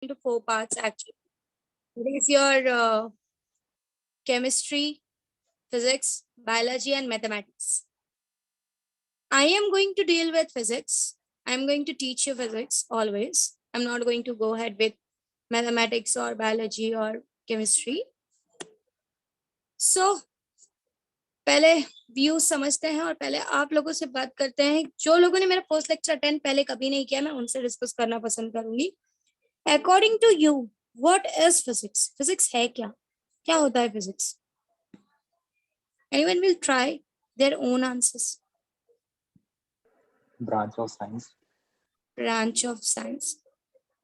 into 4 parts actually. It is your chemistry, physics, biology, and mathematics. I am going to deal with physics. I'm going to teach you physics always. I'm not going to go ahead with mathematics or biology or chemistry. So, पहले views समझते हैं और पहले आप लोगों से बात करते हैं. जो लोगों ने मेरा फर्स्ट लेक्चर अटेंड पहले कभी नहीं किया, मैं उनसे डिस्कस करना पसंद करूंगी. According to you, what is physics? Physics है क्या? क्या होता है physics? Anyone will try their own answers. Branch of science. Branch of science.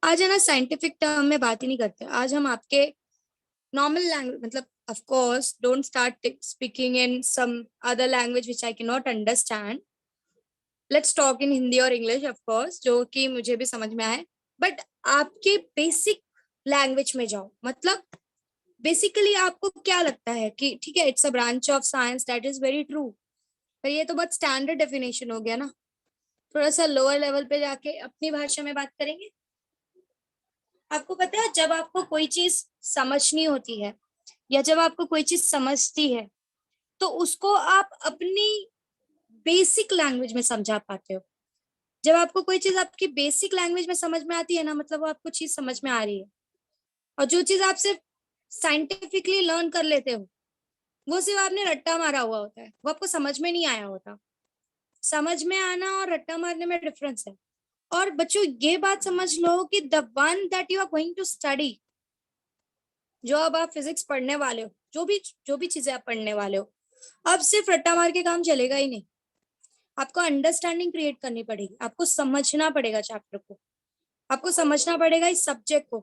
आज है ना, साइंटिफिक टर्म में बात ही नहीं करते. आज हम आपके नॉर्मल लैंग्वेज, मतलब of course don't start speaking in some other language which I cannot understand. Let's talk in Hindi or English of course, जो कि मुझे भी समझ में आए. बट आपके बेसिक लैंग्वेज में जाओ. मतलब बेसिकली आपको क्या लगता है कि ठीक है, it's a branch of science, that is very true. पर ये तो बहुत स्टैंडर्ड डेफिनेशन हो गया ना. थोड़ा सा लोअर लेवल पे जाके अपनी भाषा में बात करेंगे. आपको पता है, जब आपको कोई चीज समझनी होती है या जब आपको कोई चीज समझती है तो उसको आप अपनी बेसिक लैंग्वेज में समझा पाते हो. जब आपको कोई चीज आपकी बेसिक लैंग्वेज में समझ में आती है ना, मतलब वो आपको चीज समझ में आ रही है. और जो चीज आप सिर्फ साइंटिफिकली लर्न कर लेते हो, वो सिर्फ आपने रट्टा मारा हुआ होता है, वो आपको समझ में नहीं आया होता. समझ में आना और रट्टा मारने में डिफरेंस है. और बच्चों, ये बात समझ लो कि the one that you are going to study, जो अब आप फिजिक्स पढ़ने वाले हो, जो भी चीजें आप पढ़ने वाले हो, अब सिर्फ रट्टा मार के काम चलेगा ही नहीं. आपको अंडरस्टैंडिंग क्रिएट करनी पड़ेगी. आपको समझना पड़ेगा चैप्टर को, आपको समझना पड़ेगा इस सब्जेक्ट को.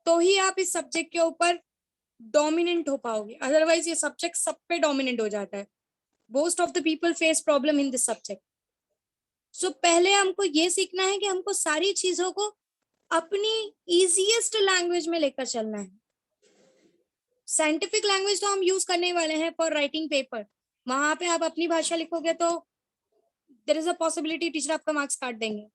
तो ही आप इस सब्जेक्ट के ऊपर डोमिनेंट हो पाओगे. अदरवाइज ये सब्जेक्ट सब पे डोमिनेंट हो जाता है. Most of the people face problem in this subject. So पहले हमको ये सीखना है कि हमको सारी चीजों को अपनी इजीएस्ट लैंग्वेज में लेकर चलना है. साइंटिफिक लैंग्वेज तो हम यूज करने वाले हैं फॉर राइटिंग पेपर. वहां पे आप अपनी भाषा लिखोगे तो there is a possibility teacher आपका मार्क्स काट देंगे.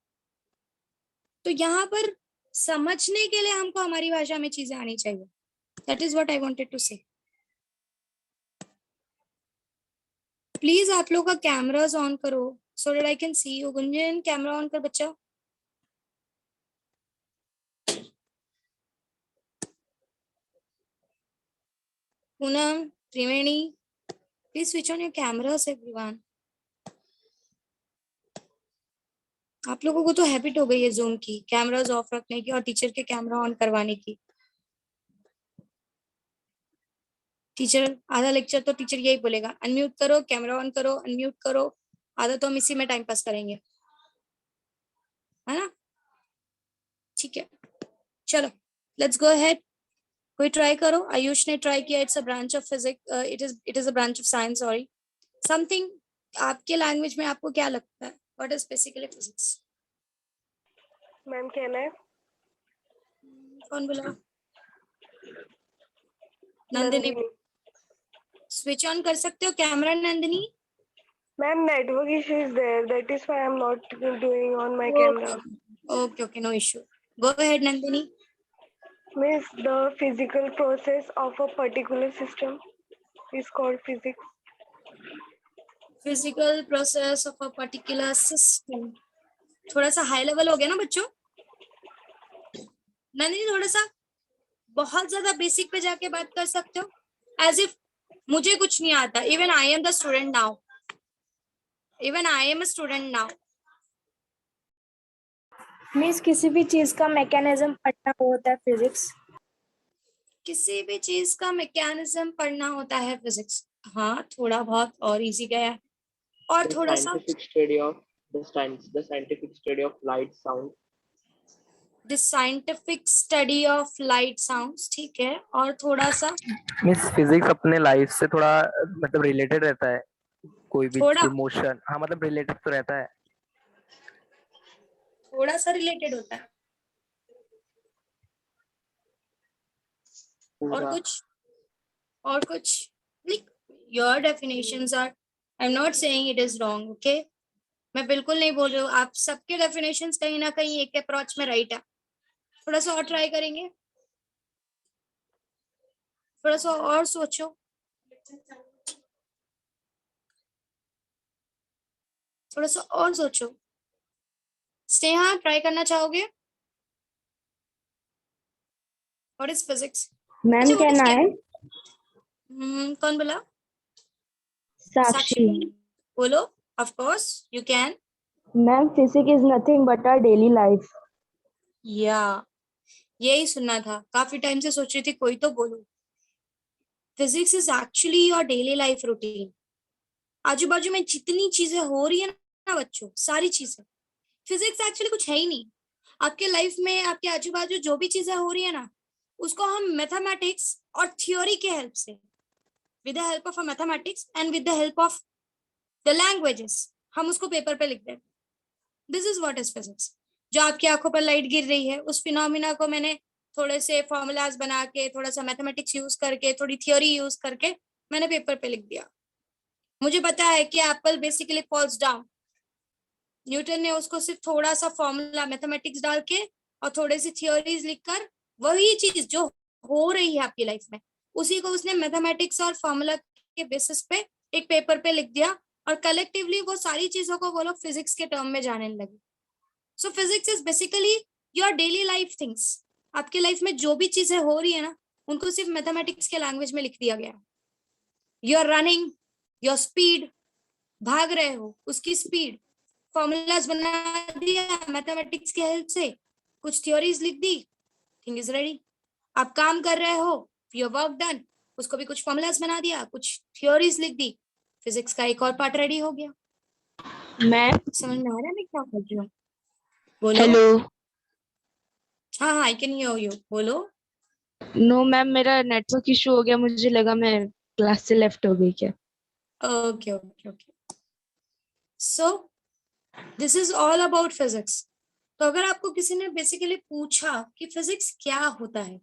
तो यहाँ पर समझने के लिए हमको हमारी भाषा में चीजें आनी चाहिए. That is what I wanted to say. Please आप लोग का कैमरास ऑन करो so that I can see you. Gunjan, camera on कर बच्चा. Poonam, Triveni, please switch on your cameras everyone. आप लोगों को तो हैबिट हो गई है जूम की, कैमरास ऑफ रखने की और टीचर के कैमरा ऑन करवाने की. टीचर आधा लेक्चर तो टीचर यही बोलेगा, अनम्यूट करो, कैमरा ऑन करो, अनम्यूट करो. आधा तो हम इसी में टाइम पास करेंगे, है ना? ठीक है, चलो लेट्स गो अहेड. कोई ट्राई करो. आयुष ने ट्राई किया. It's a branch of physics, it is a branch of science, sorry. Something आपके लैंग्वेज में आपको क्या लगता है? What is basically physics? Ma'am कहना है. कौन बोला? नंदिनी. स्विच ऑन कर सकते हो camera Nandini? Ma'am, network issue is there. That is why I'm not doing on my camera. Okay, no issue. Go ahead, Nandini. Means the physical process of a particular system is called physics. Physical process of a particular system. थोड़ा सा high level हो गया ना बच्चों? नंदिनी, थोड़ा सा बहुत ज्यादा बेसिक पे जाके बात कर सकते हो? एज इफ मुझे कुछ नहीं आता. Even I am the student now. Even I am a student now. Means किसी भी चीज का मैकेनिज्म पढ़ना होता है फिजिक्स. किसी भी चीज का मैकेनिज्म पढ़ना होता है फिजिक्स. हाँ, थोड़ा बहुत और इजी गया है. और थोड़ा सा the scientific study of light sound. The scientific study of light sounds. ठीक है. और थोड़ा सा मिस फिजिक्स अपने लाइफ से थोड़ा मतलब रिलेटेड रहता है. कोई भी इमोशन, हाँ मतलब रिलेटेड तो रहता है. थोड़ा सा रिलेटेड होता है. और कुछ like your definitions are, I'm not saying it is wrong, okay? मैं बिल्कुल नहीं बोल रही हूँ. आप सबके डेफिनेशंस कहीं ना कहीं एक अप्रोच में राइट है. थोड़ा सा और ट्राई करेंगे, थोड़ा सा और सोचो। थोड़ा सा और सोचो। स्नेहा ट्राई करना चाहोगे? What is physics? मैम अच्छा व्हाट कैन इज आई? कौन बोला? साक्षी। साक्षी बोलो। Of course you can. Ma'am physics is nothing but our daily life. या यही सुनना था, काफी टाइम से सोच रही थी कोई तो बोलो। Physics is actually your daily life routine. आजू बाजू में जितनी चीजें हो रही है ना बच्चों, सारी चीजें, फिजिक्स एक्चुअली कुछ है ही नहीं। आपके लाइफ में आपके आजू बाजू जो भी चीजें हो रही है ना, उसको हम मैथमेटिक्स और थ्योरी के हेल्प से, with the help of a mathematics and with the help of the languages, हम उसको पेपर पे लिख देते। This is what is physics. जो आपकी आंखों पर लाइट गिर रही है, उस फिनोमिना को मैंने थोड़े से फॉर्मूलाज बना के, थोड़ा सा मैथमेटिक्स यूज करके, थोड़ी थ्योरी यूज करके मैंने पेपर पे लिख दिया। मुझे पता है कि Apple basically falls down, Newton ने उसको सिर्फ थोड़ा सा फॉर्मूला मैथमेटिक्स डाल के और थोड़े सी थ्योरीज लिखकर, वही चीज जो हो रही है आपकी लाइफ में, उसी को उसने मैथमेटिक्स और फॉर्मूला के बेसिस पे एक पेपर पे लिख दिया, और कलेक्टिवली वो सारी चीजों को वो लोग फिजिक्स के टर्म में जाने लगे। सो physics is basically your daily life things. आपके लाइफ में जो भी चीजें हो रही है ना, उनको सिर्फ मैथमेटिक्स के लैंग्वेज में लिख दिया गया। You are running, your speed, भाग रहे हो, उसकी स्पीड, फॉर्मूलाज बना दिया मैथमेटिक्स के हेल्प से, कुछ थ्योरीज लिख दी, थिंग इज रेडी। आप काम कर रहे हो, योर वर्क डन, उसको भी कुछ फॉर्मूलाज बना दिया, कुछ थ्योरीज लिख दी, फिजिक्स का एक और पार्ट रेडी हो गया। मैम समझ में आ रहा है मैं क्या कर रही हूँ? बोलो। हेलो। हाँ हाँ, आई कैन हियर यू, बोलो। नो मैम, मेरा नेटवर्क इशू हो गया, मुझे लगा मैं क्लास से लेफ्ट हो गई क्या। Okay okay okay. So this is all about physics. तो अगर आपको किसी ने बेसिकली पूछा कि फिजिक्स क्या होता है,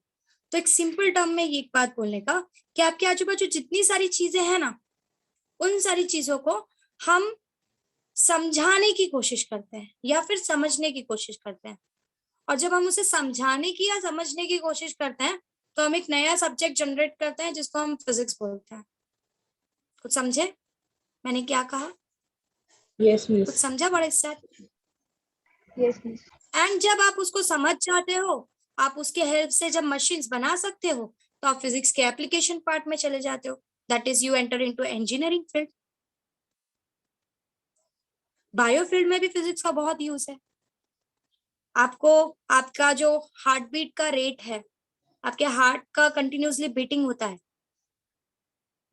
तो एक सिंपल टर्म में ये एक बात बोलने का कि आपके आजू बाजू जितनी सारी चीजें हैं ना, उन सारी चीजों को हम समझाने की कोशिश करते हैं या फिर समझने की कोशिश करते हैं। और जब हम उसे समझाने की या समझने की कोशिश करते हैं, तो हम एक नया सब्जेक्ट जनरेट करते हैं जिसको हम फिजिक्स बोलते हैं। कुछ समझे मैंने क्या कहा? यस कुछ मिस। समझा बड़े साथ? Yes miss. एंड जब आप उसको समझ जाते हो, आप उसके हेल्प से जब मशीन्स बना सकते हो, तो आप फिजिक्स के एप्लीकेशन पार्ट में चले जाते हो। That is you enter into engineering field. Bio field में भी फिजिक्स का बहुत यूज है। आपको आपका जो हार्ट बीट का रेट है, आपके हार्ट का कंटिन्यूसली बीटिंग होता है,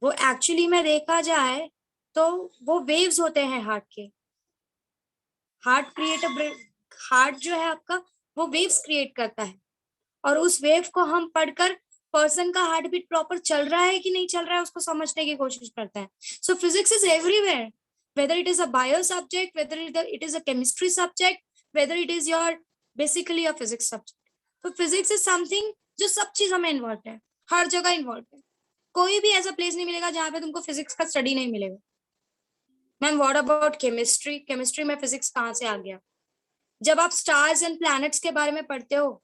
वो एक्चुअली में देखा जाए तो वो वेव्स होते हैं हार्ट के। हार्ट क्रिएट हार्ट जो है आपका, वो वेव्स क्रिएट करता है, और उस वेव को हम पढ़कर पर्सन का हार्ट बीट प्रॉपर चल रहा है कि नहीं चल रहा है उसको समझने की कोशिश करते हैं। सो physics is everywhere, whether it is a bio subject, whether it is a chemistry subject, whether it is your basically a physics subject. तो फिजिक्स इज समथिंग जो सब चीजों में इन्वॉल्व है, हर जगह इन्वॉल्व है। कोई भी ऐसा प्लेस नहीं मिलेगा जहां पे तुमको फिजिक्स का स्टडी नहीं मिलेगा। Ma'am what about chemistry? Chemistry में फिजिक्स कहाँ से आ गया? जब आप स्टार्स एंड प्लैनेट्स के बारे में पढ़ते हो,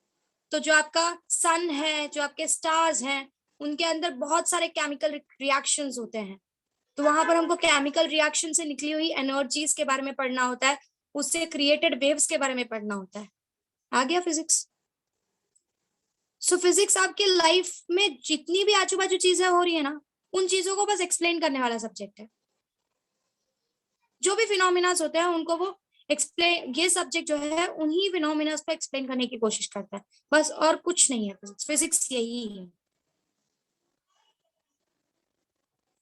तो जो आपका सन है, जो आपके स्टार्स हैं, उनके अंदर बहुत सारे केमिकल रिएक्शंस होते हैं। तो वहां पर हमको केमिकल रिएक्शन से निकली हुई एनर्जीज के बारे में पढ़ना होता है, उससे क्रिएटेड वेव्स के बारे में पढ़ना होता है। आ गया फिजिक्स। सो फिजिक्स आपके लाइफ में जितनी भी आजू बाजू चीजें हो रही है ना, उन चीजों को बस एक्सप्लेन करने वाला सब्जेक्ट है। जो भी फिनोमिनास होते हैं उनको वो एक्सप्लेन, ये सब्जेक्ट जो है उन्हीं फिनोमिनास को एक्सप्लेन करने की कोशिश करता है, बस और कुछ नहीं है। फिजिक्स फिजिक्स यही है।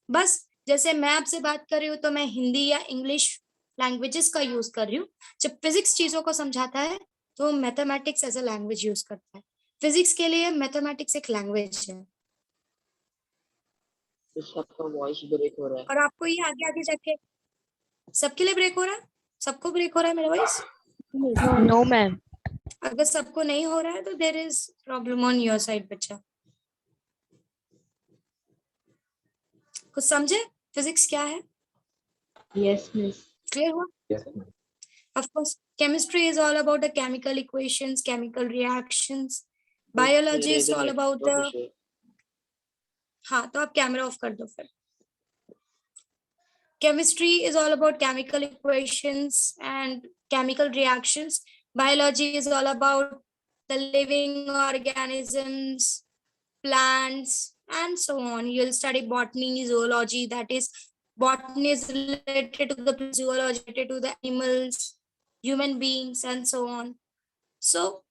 बस जैसे मैं आपसे बात कर रही हूँ तो मैं हिंदी या इंग्लिश लैंग्वेजेस का यूज कर रही हूँ, जब फिजिक्स चीजों को समझाता है तो mathematics as a language use करता है। फिजिक्स के लिए मैथमेटिक्स एक लैंग्वेज है। तो सबका वॉइस ब्रेक हो रहा है। और आपको ये आगे आगे जाके सबके लिए ब्रेक हो रहा है? सबको ब्रेक हो रहा है मेरा वॉइस? No ma'am. अगर सबको नहीं हो रहा है तो there is problem on your side बच्चा। कुछ समझे फिजिक्स क्या है? Yes miss. क्लियर हुआ? Of course Chemistry is all about the chemical equations, chemical reactions. Biology is all about the, हाँ तो आप कैमरा ऑफ कर दो फिर. Chemistry is all about chemical equations and chemical reactions. Biology is all about the living organisms, plants, and so on. You'll study botany, zoology, that is, botany is related to the zoology, related to the animals, human beings, and so on. So,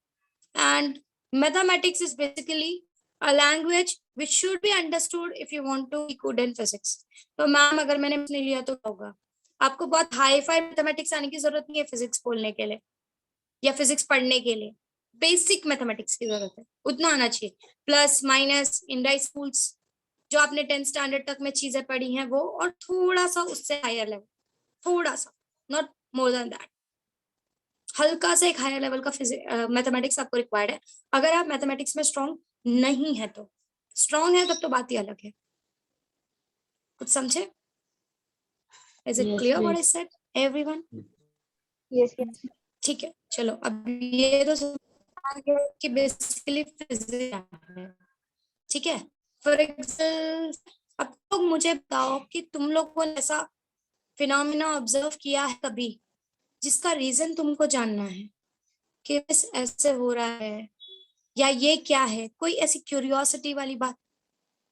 and mathematics is basically a language which should be understood if you want to be good in physics. तो ma'am अगर मैंने नहीं लिया तो क्या होगा? आपको बहुत हाई फाई मैथमेटिक्स आने की जरूरत नहीं है फिजिक्स बोलने के लिए या फिजिक्स पढ़ने के लिए. बेसिक मैथमेटिक्स की जरूरत है, उतना आना चाहिए. प्लस माइनस इंडाई स्कूल्स जो आपने 10th स्टैंडर्ड तक में चीजें पढ़ी हैं वो, और थोड़ा सा उससे हायर लेवल, थोड़ा सा, नॉट मोर देन दैट. हल्का सा एक हायर लेवल का मैथमेटिक्स आपको रिक्वायर्ड है. अगर आप मैथमेटिक्स में स्ट्रॉन्ग नहीं है तो, स्ट्रॉन्ग है तब तो बात ही अलग है. कुछ समझे? Is it clear what I said everyone? Yes, yes. ठीक है, चलो अब ये तो समझ गए कि बेसिकली फिजिक्स है. ठीक है, फॉर एग्जांपल अब तो मुझे बताओ कि तुम लोगों ने ऐसा फिनोमेना ऑब्जर्व किया है कभी जिसका रीजन तुमको जानना है कि बस ऐसे हो रहा है या ये क्या है. कोई ऐसी क्यूरियोसिटी वाली बात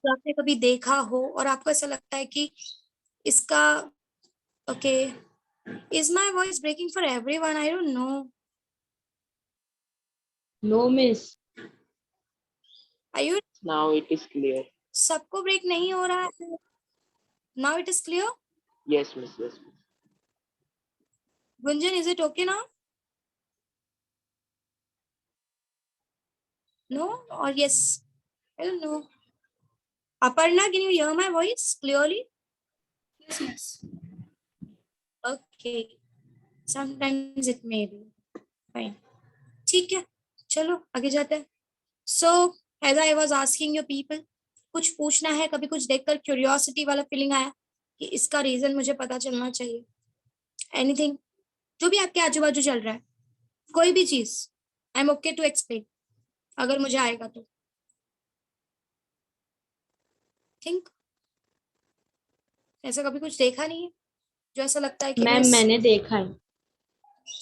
जो आपने कभी देखा हो और आपको ऐसा लगता है कि इसका, okay, is my voice breaking for everyone? I don't know. No miss. Are you? Now it is clear. सबको ब्रेक नहीं हो रहा है? Now it is clear. Yes, miss. Yes, miss. Gunjan, is it okay now? No or yes? I don't know. Aparna, can you hear my voice clearly? Yes, yes. Okay. Sometimes it may be. Fine. ठीक है, चलो आगे जाते हैं. So, as I was asking you people, कुछ पूछना है? कभी कुछ देखकर क्यूरियोसिटी वाला फीलिंग आया कि इसका रीजन मुझे पता चलना चाहिए? एनीथिंग जो भी आपके आजू बाजू चल रहा है, कोई भी चीज, I am okay to explain अगर मुझे आएगा तो. थिंक ऐसा कभी कुछ देखा नहीं है जो ऐसा लगता है कि मैम बस. मैंने देखा है.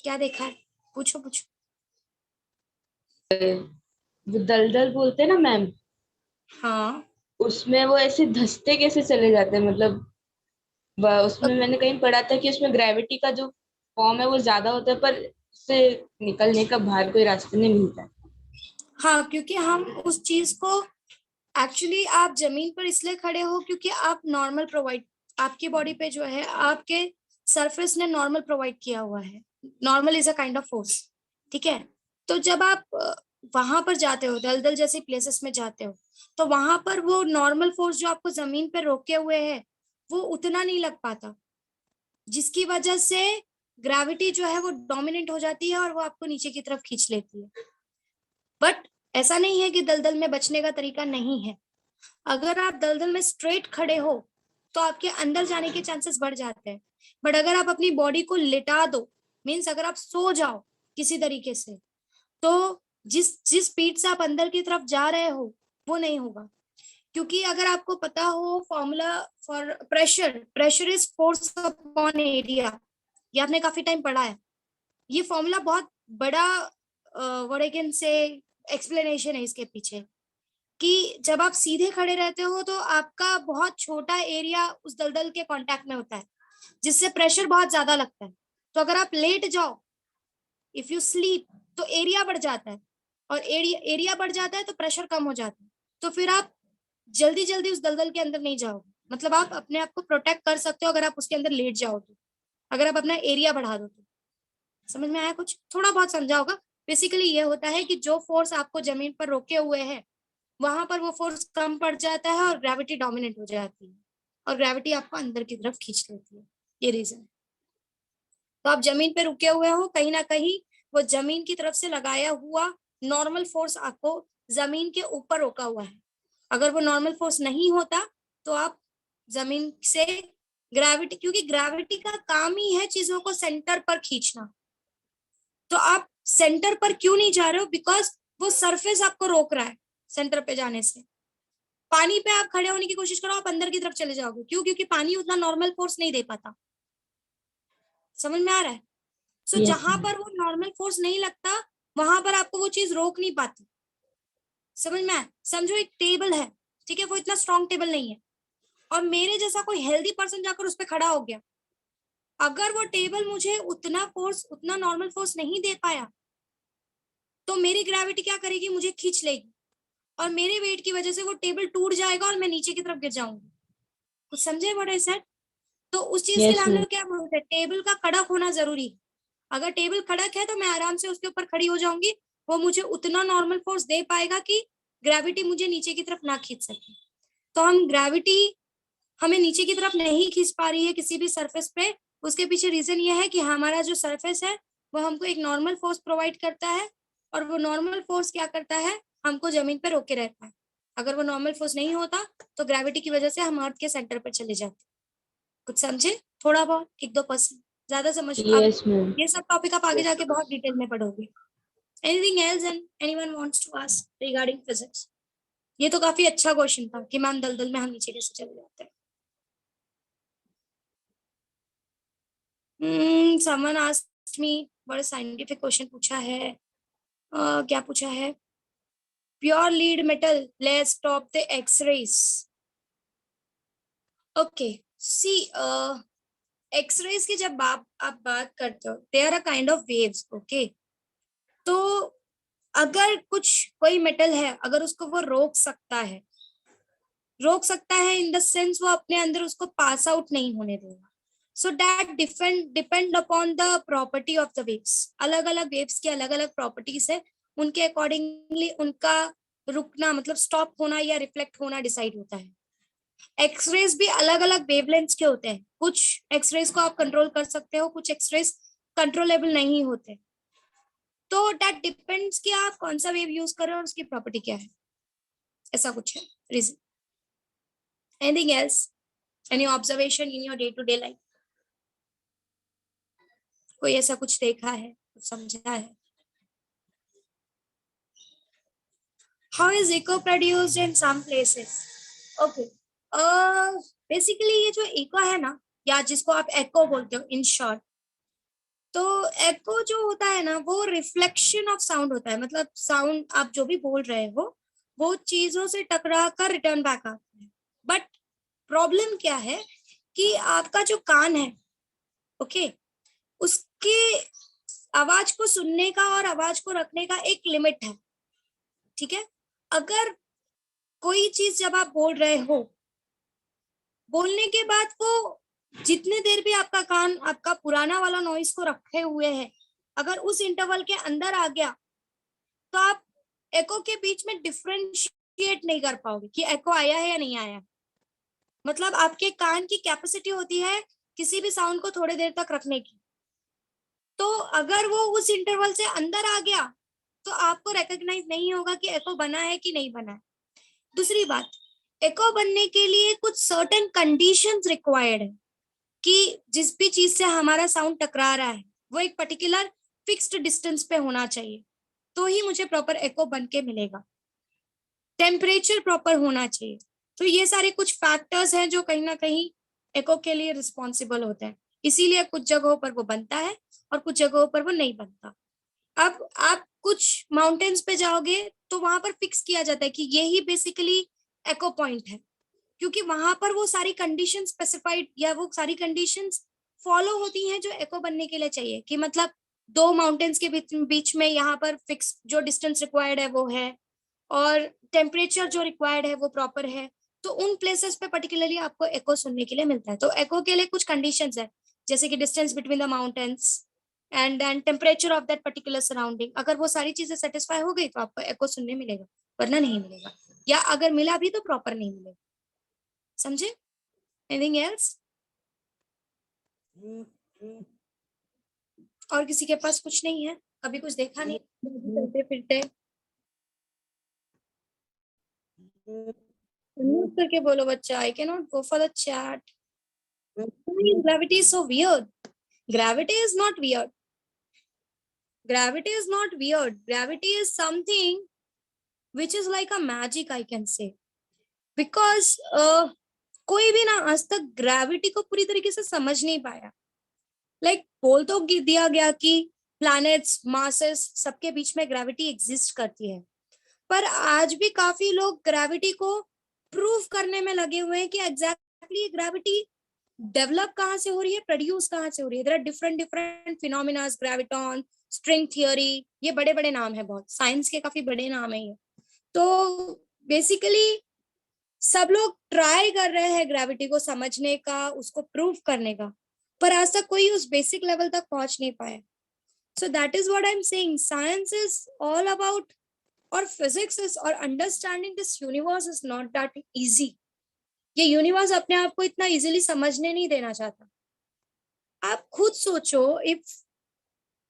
क्या देखा है? पूछो पूछो. वो दलदल बोलते हैं ना मैम, हाँ, उसमें वो ऐसे धंसते कैसे चले जाते हैं, मतलब उसमें मैंने कहीं पढ़ा था कि उसमें ग्रेविटी का जो फॉर्म है वो ज्यादा होता है, पर उससे निकलने का बाहर कोई रास्ता नहीं मिलता है. हाँ, क्योंकि हम उस चीज को एक्चुअली, आप जमीन पर इसलिए खड़े हो क्योंकि आप नॉर्मल प्रोवाइड, आपकी बॉडी पे जो है आपके सरफेस ने नॉर्मल प्रोवाइड किया हुआ है. Normal is a kind of force. ठीक है, तो जब आप वहां पर जाते हो, दलदल जैसे प्लेसेस में जाते हो, तो वहां पर वो नॉर्मल फोर्स जो आपको जमीन पे रोके हुए है वो उतना नहीं लग पाता, जिसकी वजह से ग्रेविटी जो है वो डोमिनेंट हो जाती है और वो आपको नीचे की तरफ खींच लेती है. बट ऐसा नहीं है कि दलदल में बचने का तरीका नहीं है. अगर आप दलदल में स्ट्रेट खड़े हो तो आपके अंदर जाने के चांसेस बढ़ जाते हैं. बट अगर आप अपनी बॉडी को लिटा दो, मीन्स अगर आप सो जाओ किसी तरीके से, तो जिस स्पीड से आप अंदर की तरफ जा रहे हो वो नहीं होगा. क्योंकि अगर आपको पता हो formula for pressure is force upon area, ये आपने काफी टाइम पढ़ा है. ये फॉर्मूला बहुत बड़ा what I can say explanation है इसके पीछे, कि जब आप सीधे खड़े रहते हो तो आपका बहुत छोटा एरिया उस दलदल के कांटेक्ट में होता है, जिससे प्रेशर बहुत ज्यादा लगता है. तो अगर आप लेट जाओ, इफ यू स्लीप, तो एरिया बढ़ जाता है, और एरिया बढ़ जाता है तो प्रेशर कम हो जाता है. तो फिर आप जल्दी जल्दी उस दलदल के अंदर नहीं जाओगे. मतलब आप अपने आप को प्रोटेक्ट कर सकते हो अगर आप उसके अंदर लेट जाओ तो, अगर आप अपना एरिया बढ़ा दो तो. समझ में आया? कुछ थोड़ा बहुत समझा होगा. बेसिकली ये होता है कि जो फोर्स आपको जमीन पर रोके हुए है वहां पर वो फोर्स कम पड़ जाता है और ग्रेविटी डोमिनेट हो जाती है, और ग्रेविटी आपको अंदर की तरफ खींच लेती है. ये रीजन है. तो आप जमीन पे रुके हुए हो, कहीं ना कहीं वो जमीन की तरफ से लगाया हुआ नॉर्मल फोर्स आपको जमीन के ऊपर रोका हुआ है. अगर वो नॉर्मल फोर्स नहीं होता तो आप जमीन से ग्रेविटी, क्योंकि ग्रेविटी का काम ही है चीजों को सेंटर पर खींचना. तो आप सेंटर पर क्यों नहीं जा रहे हो? बिकॉज वो सरफेस आपको रोक रहा है सेंटर पे जाने से। पानी पे आप खड़े होने की कोशिश करो, आप अंदर की तरफ चले जाओगे। क्यों? क्योंकि पानी उतना नॉर्मल फोर्स नहीं दे पाता। समझ में आ रहा है? सो Yes, जहां ma'am. पर वो नॉर्मल फोर्स नहीं लगता वहां पर आपको वो चीज रोक नहीं पाती। समझ में आया? समझो एक टेबल है, ठीक है, वो इतना स्ट्रॉन्ग टेबल नहीं है, और मेरे जैसा कोई हेल्दी पर्सन जाकर उस पर खड़ा हो गया, अगर वो टेबल मुझे उतना फोर्स, उतना नॉर्मल फोर्स नहीं दे पाया, तो मेरी ग्रेविटी क्या करेगी? मुझे खींच लेगी, और मेरे वेट की वजह से वो टेबल टूट जाएगा और मैं नीचे की तरफ गिर जाऊंगी। कुछ समझे व्हाट आई सेड? तो उस चीज के लिए Yes, हम ma'am. लोग क्या बोलते हैं, टेबल का कड़क होना जरूरी है। अगर टेबल कड़क है तो मैं आराम से उसके ऊपर खड़ी हो जाऊंगी, वो मुझे उतना नॉर्मल फोर्स दे पाएगा कि ग्रेविटी मुझे नीचे की तरफ ना खींच सके। तो हम ग्रेविटी हमें नीचे की तरफ नहीं खींच पा रही है किसी भी सरफेस पे, उसके पीछे रीजन ये है कि हमारा जो सरफेस है वो हमको एक नॉर्मल फोर्स प्रोवाइड करता है, और वो नॉर्मल फोर्स क्या करता है? हमको जमीन पर रोके रहता है। अगर वो नॉर्मल फोर्स नहीं होता तो ग्रेविटी की वजह से हम अर्थ के सेंटर पर चले जाते। कुछ समझे? थोड़ा बहुत, 1-2%, ज्यादा समझ अब Yes, ma'am. ये सब टॉपिक आप आगे Yes. जाके बहुत डिटेल में पढ़ोगे। Anything else and anyone wants to ask regarding physics? ये तो काफी अच्छा क्वेश्चन था कि मैम दलदल में हम नीचे कैसे चले जाते हैं। समवन आस्क्ड मी बड़ा साइंटिफिक क्वेश्चन पूछा है। क्या पूछा है? Pure lead metal let's stop the X-rays. Okay, see X-rays की जब आप बात करते हो, they are a kind of waves, okay. तो अगर कोई मेटल है, अगर उसको वो रोक सकता है इन द सेंस वो अपने अंदर उसको पास आउट नहीं होने देगा। So that depend upon the property of the waves. अलग अलग वेव्स की अलग अलग प्रॉपर्टीज है, उनके अकॉर्डिंगली उनका रुकना मतलब स्टॉप होना या रिफ्लेक्ट होना डिसाइड होता है। एक्सरेज भी अलग अलग वेवलेंथ्स के होते हैं। कुछ एक्सरेज को आप कंट्रोल कर सकते हो, कुछ एक्सरेज कंट्रोलेबल नहीं होते। तो दैट डिपेंड्स कि आप कौन सा वेव यूज कर रहे हो और उसकी प्रॉपर्टी क्या है। ऐसा कुछ है reason. Anything else? Any observation in your day to day life? कोई ऐसा कुछ देखा है, कुछ समझा है? How is eco produced in some places? Okay, basically ये जो इको है ना, या जिसको आप एको बोलते हो इन शॉर्ट, तो एको जो होता है ना, वो रिफ्लेक्शन ऑफ साउंड होता है। मतलब साउंड आप जो भी बोल रहे हो वो चीजों से टकरा कर रिटर्न बैक आता है। बट प्रॉब्लम क्या है कि आपका जो कान है, ओके, उसके आवाज को सुनने का और आवाज को रखने का एक लिमिट है, ठीक है। अगर कोई चीज जब आप बोल रहे हो, बोलने के बाद वो जितने देर भी आपका कान आपका पुराना वाला नॉइस को रखे हुए है, अगर उस इंटरवल के अंदर आ गया तो आप एको के बीच में डिफरेंशिएट नहीं कर पाओगे कि एको आया है या नहीं आया। मतलब आपके कान की कैपेसिटी होती है किसी भी साउंड को थोड़ी देर तक रखने की। तो अगर वो उस इंटरवल से अंदर आ गया तो आपको रिकॉग्नाइज नहीं होगा कि एको बना है कि नहीं बना है। दूसरी बात, एको बनने के लिए कुछ सर्टेन कंडीशंस रिक्वायर्ड है कि जिस भी चीज से हमारा साउंड टकरा रहा है वो एक पर्टिकुलर फिक्स्ड डिस्टेंस पे होना चाहिए, तो ही मुझे प्रॉपर एको बन के मिलेगा। टेम्परेचर प्रॉपर होना चाहिए। तो ये सारे कुछ फैक्टर्स हैं जो कहीं ना कहीं एको के लिए रिस्पॉन्सिबल होते हैं। इसीलिए कुछ जगहों पर वो बनता है और कुछ जगहों पर वो नहीं बनता। अब आप कुछ माउंटेन्स पे जाओगे तो वहां पर फिक्स किया जाता है कि यही बेसिकली एको पॉइंट है, क्योंकि वहां पर वो सारी कंडीशन स्पेसिफाइड या वो सारी कंडीशंस फॉलो होती हैं जो एको बनने के लिए चाहिए। कि मतलब 2 माउंटेन्स के बीच में यहाँ पर फिक्स जो डिस्टेंस रिक्वायर्ड है वो है, और टेम्परेचर जो रिक्वायर्ड है वो प्रॉपर है। तो उन प्लेसेस पे पर्टिकुलरली आपको एको सुनने के लिए मिलता है। तो एको के लिए कुछ कंडीशंस है, जैसे कि distance between the mountains and then temperature of that particular surrounding. अगर वो सारी चीजें सेटिस्फाई हो गई तो आपको एको सुनने मिलेगा, वरना नहीं मिलेगा, या अगर मिला भी तो प्रॉपर नहीं मिलेगा। समझे? Anything else? और किसी के पास कुछ नहीं है? अभी कुछ देखा नहीं चलते फिरते? म्यूट करके बोलो बच्चा, I can not go for the chat. Gravity is so weird. Gravity is not weird. Gravity is not weird. Gravity is something which is like a magic, I can say. Because कोई भी ना आज तक gravity को पूरी तरीके से समझ नहीं पाया. लाइक बोल तो दिया गया कि प्लैनेट्स, मासेस, सबके बीच में ग्रेविटी एग्जिस्ट करती है, पर आज भी काफी लोग ग्रेविटी को प्रूव करने में लगे हुए हैं कि एग्जैक्टली ग्रेविटी डेवलप कहाँ से हो रही है, प्रोड्यूस कहाँ से हो रही है. There are different different phenomena, graviton, string theory, ये बड़े बड़े नाम है, बहुत साइंस के काफी बड़े नाम है ये. तो बेसिकली सब लोग ट्राई कर रहे हैं ग्रेविटी को समझने का, उसको प्रूव करने का, पर आज तक कोई उस बेसिक लेवल तक पहुंच नहीं पाया. So that is what I am saying, science is all about, और फिजिक्स इज, और understanding this universe is not that easy. ये यूनिवर्स अपने आप को इतना इजीली समझने नहीं देना चाहता. आप खुद सोचो, if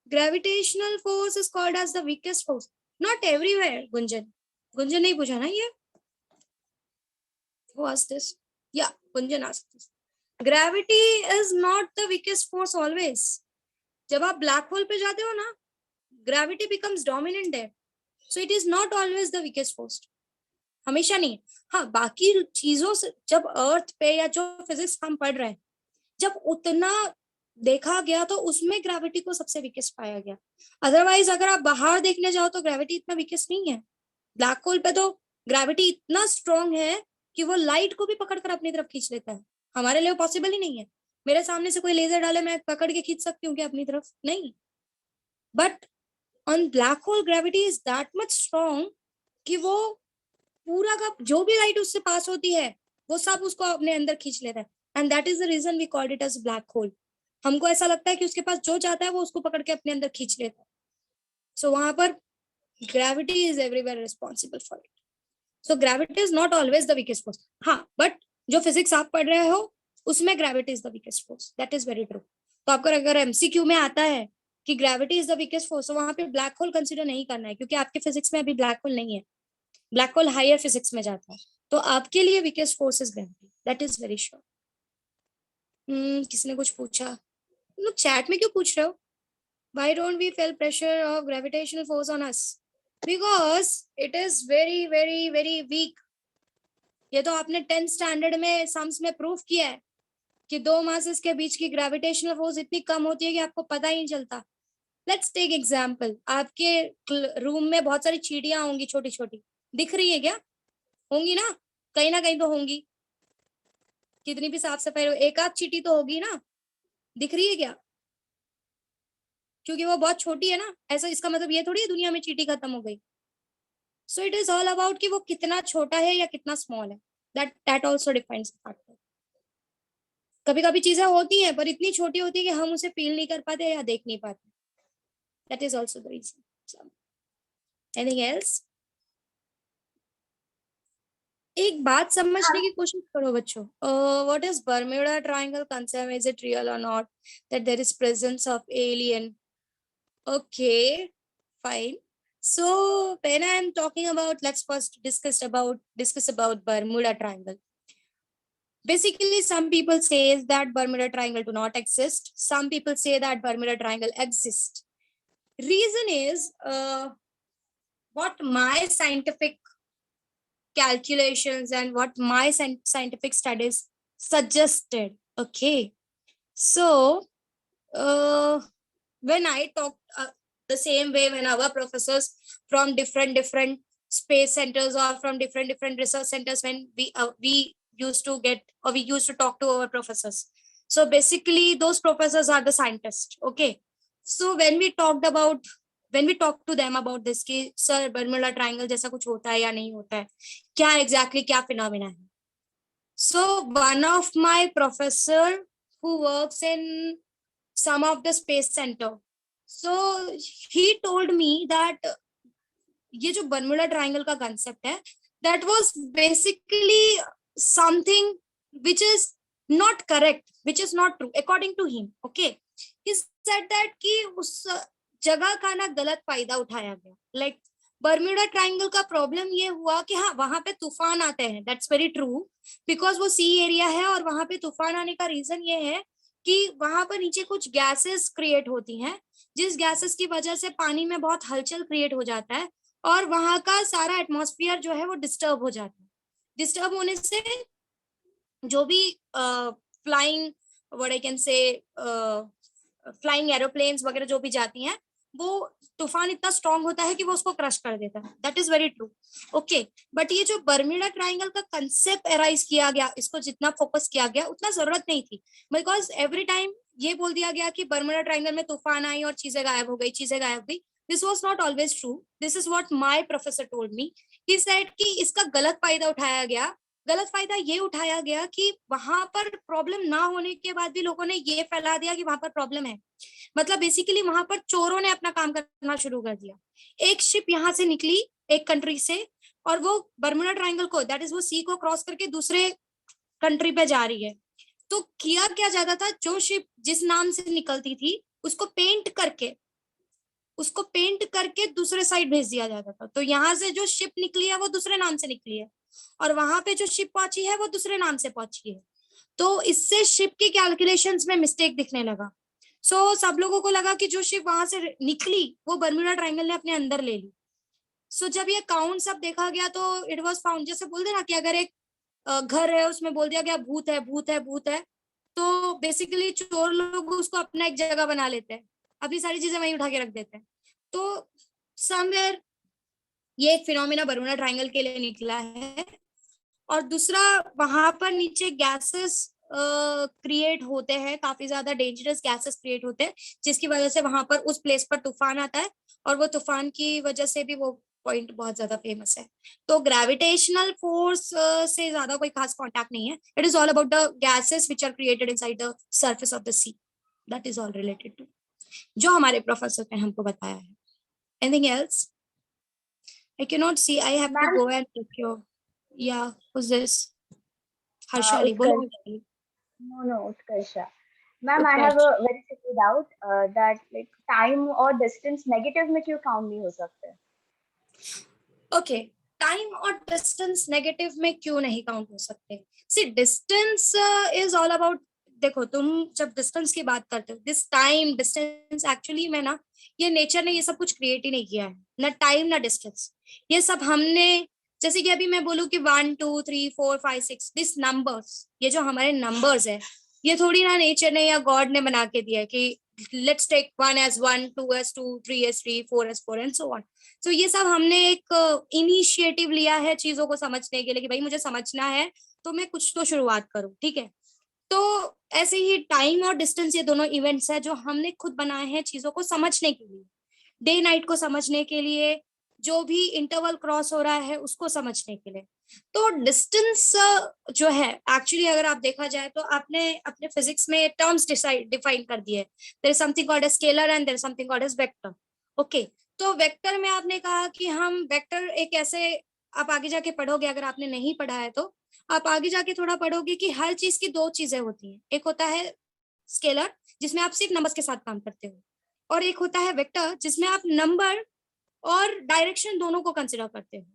gravitational force is called as the weakest force, not everywhere. Gunjan नहीं पूछा ना ये? Who asked this? Yeah, Gunjan asked this. Gravity is not the weakest force always. जब आप ब्लैक होल पे जाते हो ना, gravity becomes dominant there. So it is not always the weakest force. हमेशा नहीं. हाँ, बाकी चीजों से जब अर्थ पे या जो फिजिक्स हम पढ़ रहे हैं, जब उतना देखा गया तो उसमें ग्रेविटी को सबसे वीकेस्ट पाया गया. अदरवाइज अगर आप बाहर देखने जाओ तो ग्रेविटी इतना वीकेस्ट नहीं है. ब्लैक होल पे तो ग्रेविटी इतना स्ट्रॉन्ग है कि वो लाइट को भी पकड़कर अपनी तरफ खींच लेता है. हमारे लिए पॉसिबल ही नहीं है. मेरे सामने से कोई लेजर डाले, मैं पकड़ के खींच सकती हूँ क्या अपनी तरफ? नहीं. But on black hole gravity is that much strong कि वो पूरा का जो भी लाइट उससे पास होती है वो सब उसको अपने अंदर खींच लेता है. And that is the reason we called it as black hole. हमको ऐसा लगता है कि उसके पास जो चाहता है वो उसको पकड़ के अपने अंदर खींच लेता है. सो वहां पर gravity is everywhere responsible for it. So gravity is not always the weakest force. हाँ, but जो फिजिक्स आप पढ़ रहे हो उसमें gravity is the weakest force. That is very true. तो आपको अगर एमसीक्यू में आता है कि gravity is the weakest force, तो वहां पे ब्लैक होल कंसीडर नहीं करना है, क्योंकि आपके फिजिक्स में अभी ब्लैक होल नहीं है. ब्लैक होल हायर फिजिक्स में जाता है. तो आपके लिए weakest force is gravity. That is very sure. किसने कुछ पूछा? लोग चैट में क्यों पूछ रहे हो? Why don't we feel pressure of gravitational force on us? Because it is very very very weak. ये तो आपने 10th स्टैंडर्ड में सम्स में प्रूफ किया है कि दो मासेस के बीच की ग्रेविटेशनल फोर्स इतनी कम होती है कि आपको पता ही नहीं चलता. Let's take example. आपके रूम में बहुत सारी चींटियां होंगी, छोटी छोटी. दिख रही है क्या? होंगी ना कहीं तो होंगी. कितनी भी साफ सफाई हो, एक आध चींटी तो होगी ना. दिख रही है क्या? क्योंकि वो बहुत छोटी है ना. ऐसा इसका मतलब ये थोड़ी है दुनिया में चींटी खत्म हो गई. So it is all about कि वो कितना छोटा है या कितना स्मॉल है. That also defines the factor. कभी कभी चीजें होती हैं पर इतनी छोटी होती है कि हम उसे फील नहीं कर पाते या देख नहीं पाते. That is also the reason. Anything else? एक बात समझने की कोशिश करो बच्चों. What is Bermuda triangle concept? Is it real और not that there is presence of alien? Okay, fine. So when I am talking about, let's first discuss about Bermuda Triangle. Basically, some people say that Bermuda Triangle do not exist. Some people say that Bermuda Triangle exists. Reason is what my scientific calculations and what my scientific studies suggested. Okay, so when I talked the same way, when our professors from different space centers or from different research centers, when we used to get, or we used to talk to our professors. So basically those professors are the scientists. Okay, so when we talked to them about this कि sir Bermuda triangle जैसा कुछ होता है या नहीं होता है, क्या एग्जैक्टली क्या फिनोमेना है. So one of my professor who works in some of the space center, so he told me that ये जो बर्मुडा ट्रायंगल का कंसेप्ट है, that was basically something which is not correct, which is not true according to him. Okay, he said that कि उस जगह का ना गलत फायदा उठाया गया. Like बर्म्यूडा ट्रायंगल का प्रॉब्लम ये हुआ कि हाँ वहां पे तूफान आते हैं. दैट्स वेरी ट्रू, बिकॉज वो सी एरिया है और वहां पे तूफान आने का रीजन ये है कि वहां पर नीचे कुछ गैसेस क्रिएट होती हैं, जिस गैसेस की वजह से पानी में बहुत हलचल क्रिएट हो जाता है और वहां का सारा एटमॉस्फेयर जो है वो डिस्टर्ब हो जाता है। डिस्टर्ब होने से जो भी flying what I can say flying aeroplanes वगैरह जो भी जाती हैं, वो तूफान इतना स्ट्रांग होता है कि वो उसको क्रश कर देता है। That is very true. Okay, but ये जो बर्म्यूडा ट्रायंगल का कंसेप्ट अराइज किया गया, इसको जितना फोकस किया गया उतना जरूरत नहीं थी, बिकॉज एवरी टाइम ये बोल दिया गया कि बर्म्यूडा ट्रायंगल में तूफान आई और चीजें गायब हो गई, चीजें गायब हो गई। This was not always true. This is what my professor told me. He said कि इसका गलत फायदा उठाया गया। गलत फायदा ये उठाया गया कि वहां पर प्रॉब्लम ना होने के बाद भी लोगों ने ये फैला दिया कि वहां पर प्रॉब्लम है। मतलब बेसिकली वहां पर चोरों ने अपना काम करना शुरू कर दिया। एक शिप यहाँ से निकली एक कंट्री से, और वो बर्मुडा ट्रायंगल को, दैट इज वो सी को क्रॉस करके दूसरे कंट्री पे जा रही है। तो किया क्या जाता था, जो शिप जिस नाम से निकलती थी उसको पेंट करके दूसरे साइड भेज दिया जाता था। तो यहाँ से जो शिप निकली है वो दूसरे नाम से निकली है, और वहां पे जो शिप पहुंची है वो दूसरे नाम से पहुंची है। तो इससे शिप की कैलकुलेशंस में मिस्टेक दिखने लगा। सब लोगों को लगा कि जो शिप वहां से निकली वो बर्म्यूडा ट्रायंगल ने अपने अंदर ले ली। जब ये काउंट सब देखा गया तो इट वाज फाउंड, जैसे बोलते ना कि अगर एक घर है उसमें बोल दिया गया भूत है भूत है भूत है, तो बेसिकली चोर लोग उसको अपना एक जगह बना लेते हैं, अपनी सारी चीजें वहीं उठा के रख देते हैं। तो समवेयर ये एक फिनोमिना बर्मुडा ट्रायंगल के लिए निकला है। और दूसरा, वहां पर नीचे गैसेस क्रिएट होते हैं, काफी ज्यादा डेंजरस गैसेस क्रिएट होते हैं, जिसकी वजह से वहां पर उस प्लेस पर तूफान आता है, और वो तूफान की वजह से भी वो पॉइंट बहुत ज्यादा फेमस है। तो ग्रेविटेशनल फोर्स से ज्यादा कोई खास कॉन्टैक्ट नहीं है। It is all about the gases which are created inside the surface of the sea. That is all related to जो हमारे प्रोफेसर ने हमको बताया है। Anything else? I cannot see. I have to Ma'am, go and take your. Yeah, who's this? Harshali, bolo Utkarsh. Harshali. No, Utkarsha. Ma'am, I have Utkarsh. a very simple doubt that like time or distance negative में क्यों count नहीं हो सकते? Okay, time और distance negative में क्यों नहीं count हो सकते? See, distance is all about. देखो, तुम जब distance की बात करते हो, this time distance actually में ना, ये nature ने ये सब कुछ create ही नहीं किया है, ना time ना distance। ये सब हमने, जैसे कि अभी मैं बोलूँ कि 1 2 3 4 5 6 दिस नंबर्स, ये जो हमारे नंबर्स है, ये थोड़ी ना नेचर ने या गॉड ने बना के दिया है कि let's take 1 as 1, 2 as 2, 3 as 3, 4 as 4 and so on. तो ये सब हमने एक इनिशिएटिव लिया है चीजों को समझने के लिए कि भाई मुझे समझना है तो मैं कुछ तो शुरुआत करूं, ठीक है। तो ऐसे ही टाइम और डिस्टेंस, ये दोनों इवेंट्स है जो हमने खुद बनाए हैं चीजों को समझने के लिए, डे नाइट को समझने के लिए, जो भी इंटरवल क्रॉस हो रहा है उसको समझने के लिए। तो डिस्टेंस जो है एक्चुअली अगर आप देखा जाए तो आपने अपने फिजिक्स में टर्म्स डिफाइन कर दिए। There is something called as scalar and there is something called as vector. Okay, तो वेक्टर में आपने कहा कि हम वेक्टर एक ऐसे, आप आगे जाके पढ़ोगे, अगर आपने नहीं पढ़ा है तो आप आगे जाके थोड़ा पढ़ोगे कि हर चीज की दो चीजें होती हैं। एक होता है स्केलर जिसमें आप सिर्फ नंबर्स के साथ काम करते हो, और एक होता है वेक्टर जिसमें आप नंबर और डायरेक्शन दोनों को कंसिडर करते हो।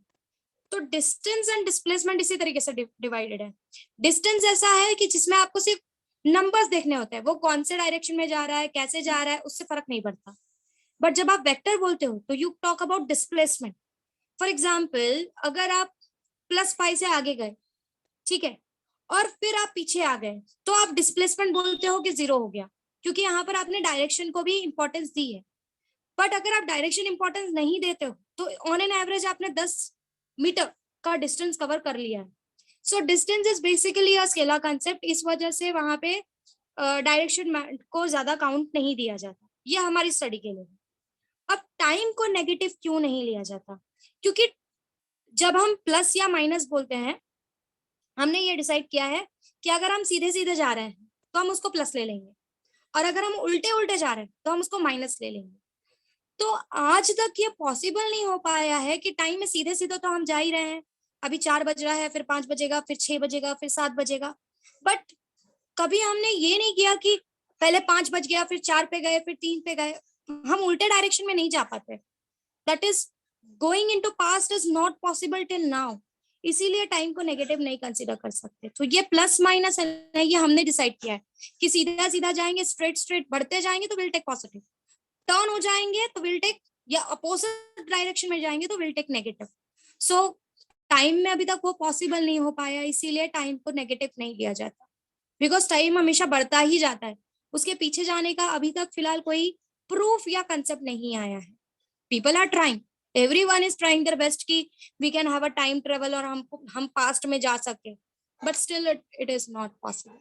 तो डिस्टेंस एंड डिस्प्लेसमेंट इसी तरीके से डिवाइडेड है। डिस्टेंस ऐसा है कि जिसमें आपको सिर्फ नंबर्स देखने होते हैं, वो कौन से डायरेक्शन में जा रहा है, कैसे जा रहा है, उससे फर्क नहीं पड़ता। बट जब आप वेक्टर बोलते हो तो you talk about displacement. For example, अगर आप +5 से आगे गए, ठीक है, और फिर आप पीछे आ गए, तो आप डिस्प्लेसमेंट बोलते हो कि 0 हो गया, क्योंकि यहाँ पर आपने डायरेक्शन को भी इंपॉर्टेंस दी है। बट अगर आप डायरेक्शन इंपॉर्टेंस नहीं देते हो तो ऑन एन एवरेज आपने 10 मीटर का डिस्टेंस कवर कर लिया है। So distance is basically a scalar concept. इस वजह से वहां पे डायरेक्शन को ज्यादा काउंट नहीं दिया जाता, ये हमारी स्टडी के लिए। अब टाइम को नेगेटिव क्यों नहीं लिया जाता? क्योंकि जब हम प्लस या माइनस बोलते हैं, हमने ये डिसाइड किया है कि अगर हम सीधे सीधे जा रहे हैं तो हम उसको प्लस ले लेंगे, और अगर हम उल्टे उल्टे जा रहे हैं तो हम उसको माइनस ले लेंगे। तो आज तक ये पॉसिबल नहीं हो पाया है कि टाइम में सीधे सीधे तो हम जा ही रहे हैं, अभी 4 बज रहा है, फिर 5 बजेगा, फिर 6 बजेगा, फिर 7 बजेगा, बट कभी हमने ये नहीं किया कि पहले 5 बज गया, फिर 4 पे गए, फिर 3 पे गए। हम उल्टे डायरेक्शन में नहीं जा पाते। That is going into past is not possible till now. इसीलिए टाइम को नेगेटिव नहीं कंसीडर कर सकते। तो ये प्लस माइनस है ना, ये हमने डिसाइड किया है कि सीधा सीधा जाएंगे, स्ट्रेट स्ट्रेट बढ़ते जाएंगे तो विल टेक पॉजिटिव, टर्न हो जाएंगे तो विल टेक, या अपोजिट डायरेक्शन में जाएंगे तो will take negative. So time में अभी तक वो पॉसिबल नहीं हो पाया, इसीलिए टाइम को नेगेटिव नहीं लिया जाता, बिकॉज टाइम हमेशा बढ़ता ही जाता है। उसके पीछे जाने का अभी तक फिलहाल कोई प्रूफ या कंसेप्ट नहीं आया है। People are trying, everyone is trying their best कि we can have a time travel और हम पास्ट में जा सके, but still it is not possible.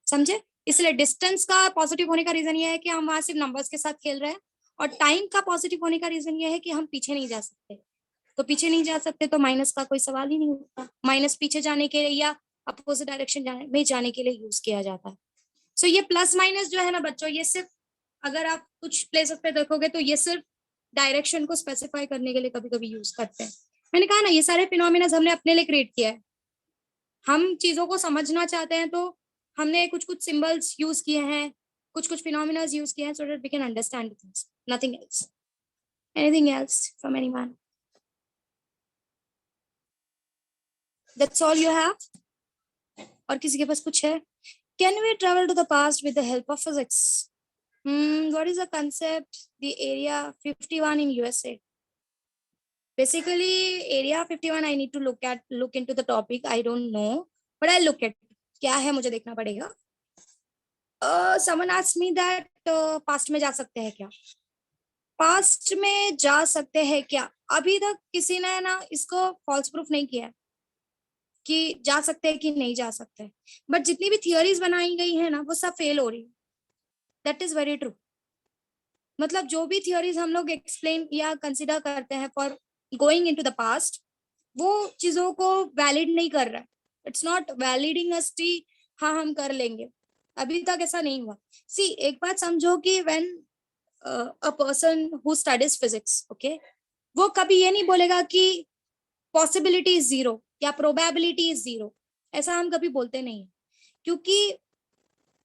समझे? इसलिए डिस्टेंस का पॉजिटिव होने का रीजन ये है कि हम वहां सिर्फ नंबर्स के साथ खेल रहे हैं, और टाइम का पॉजिटिव होने का रीजन ये है कि हम पीछे नहीं जा सकते। तो पीछे नहीं जा सकते तो माइनस का कोई सवाल ही नहीं होता। माइनस पीछे जाने के लिए या अपोजिट डायरेक्शन में जाने के लिए यूज किया जाता है। सो ये प्लस माइनस जो है ना बच्चों, ये सिर्फ अगर आप कुछ प्लेसेस पे देखोगे तो ये सिर्फ डायरेक्शन को स्पेसिफाई करने के लिए कभी कभी यूज करते हैं। मैंने कहा ना, ये सारे फिनोमिना हमने अपने लिए क्रिएट किया है। हम चीजों को समझना चाहते हैं तो हमने कुछ कुछ सिंबल्स यूज किए हैं, कुछ कुछ फिनोमिना यूज किए हैं, so that we can understand things, nothing else. Anything else from anyone? That's all you have? और किसी के पास कुछ है? Can we travel to the past with the help of physics? What is the concept? The Area 51 in USA. Basically, Area 51, I need to look into the topic. I don't know, but I'll look at क्या है, मुझे देखना पड़ेगा. Someone asked me that past में जा सकते हैं क्या? Past में जा सकते हैं क्या? अभी तक किसी ने ना इसको false proof नहीं किया है कि जा सकते हैं कि नहीं जा सकते, बट जितनी भी थियोरीज बनाई गई है ना वो सब फेल हो रही है. That is very true. मतलब जो भी थियोरीज हम लोग एक्सप्लेन या कंसिडर करते हैं for going into the past, वो चीजों को वैलिड नहीं कर रहा है. इट्स नॉट वैलिडिंग अस कि हाँ हम कर लेंगे. अभी तक ऐसा नहीं हुआ. सी एक बात समझो कि when a person who studies physics, okay, वो कभी ये नहीं बोलेगा कि पॉसिबिलिटी इज जीरो या प्रोबेबिलिटी इज जीरो. ऐसा हम कभी बोलते नहीं, क्योंकि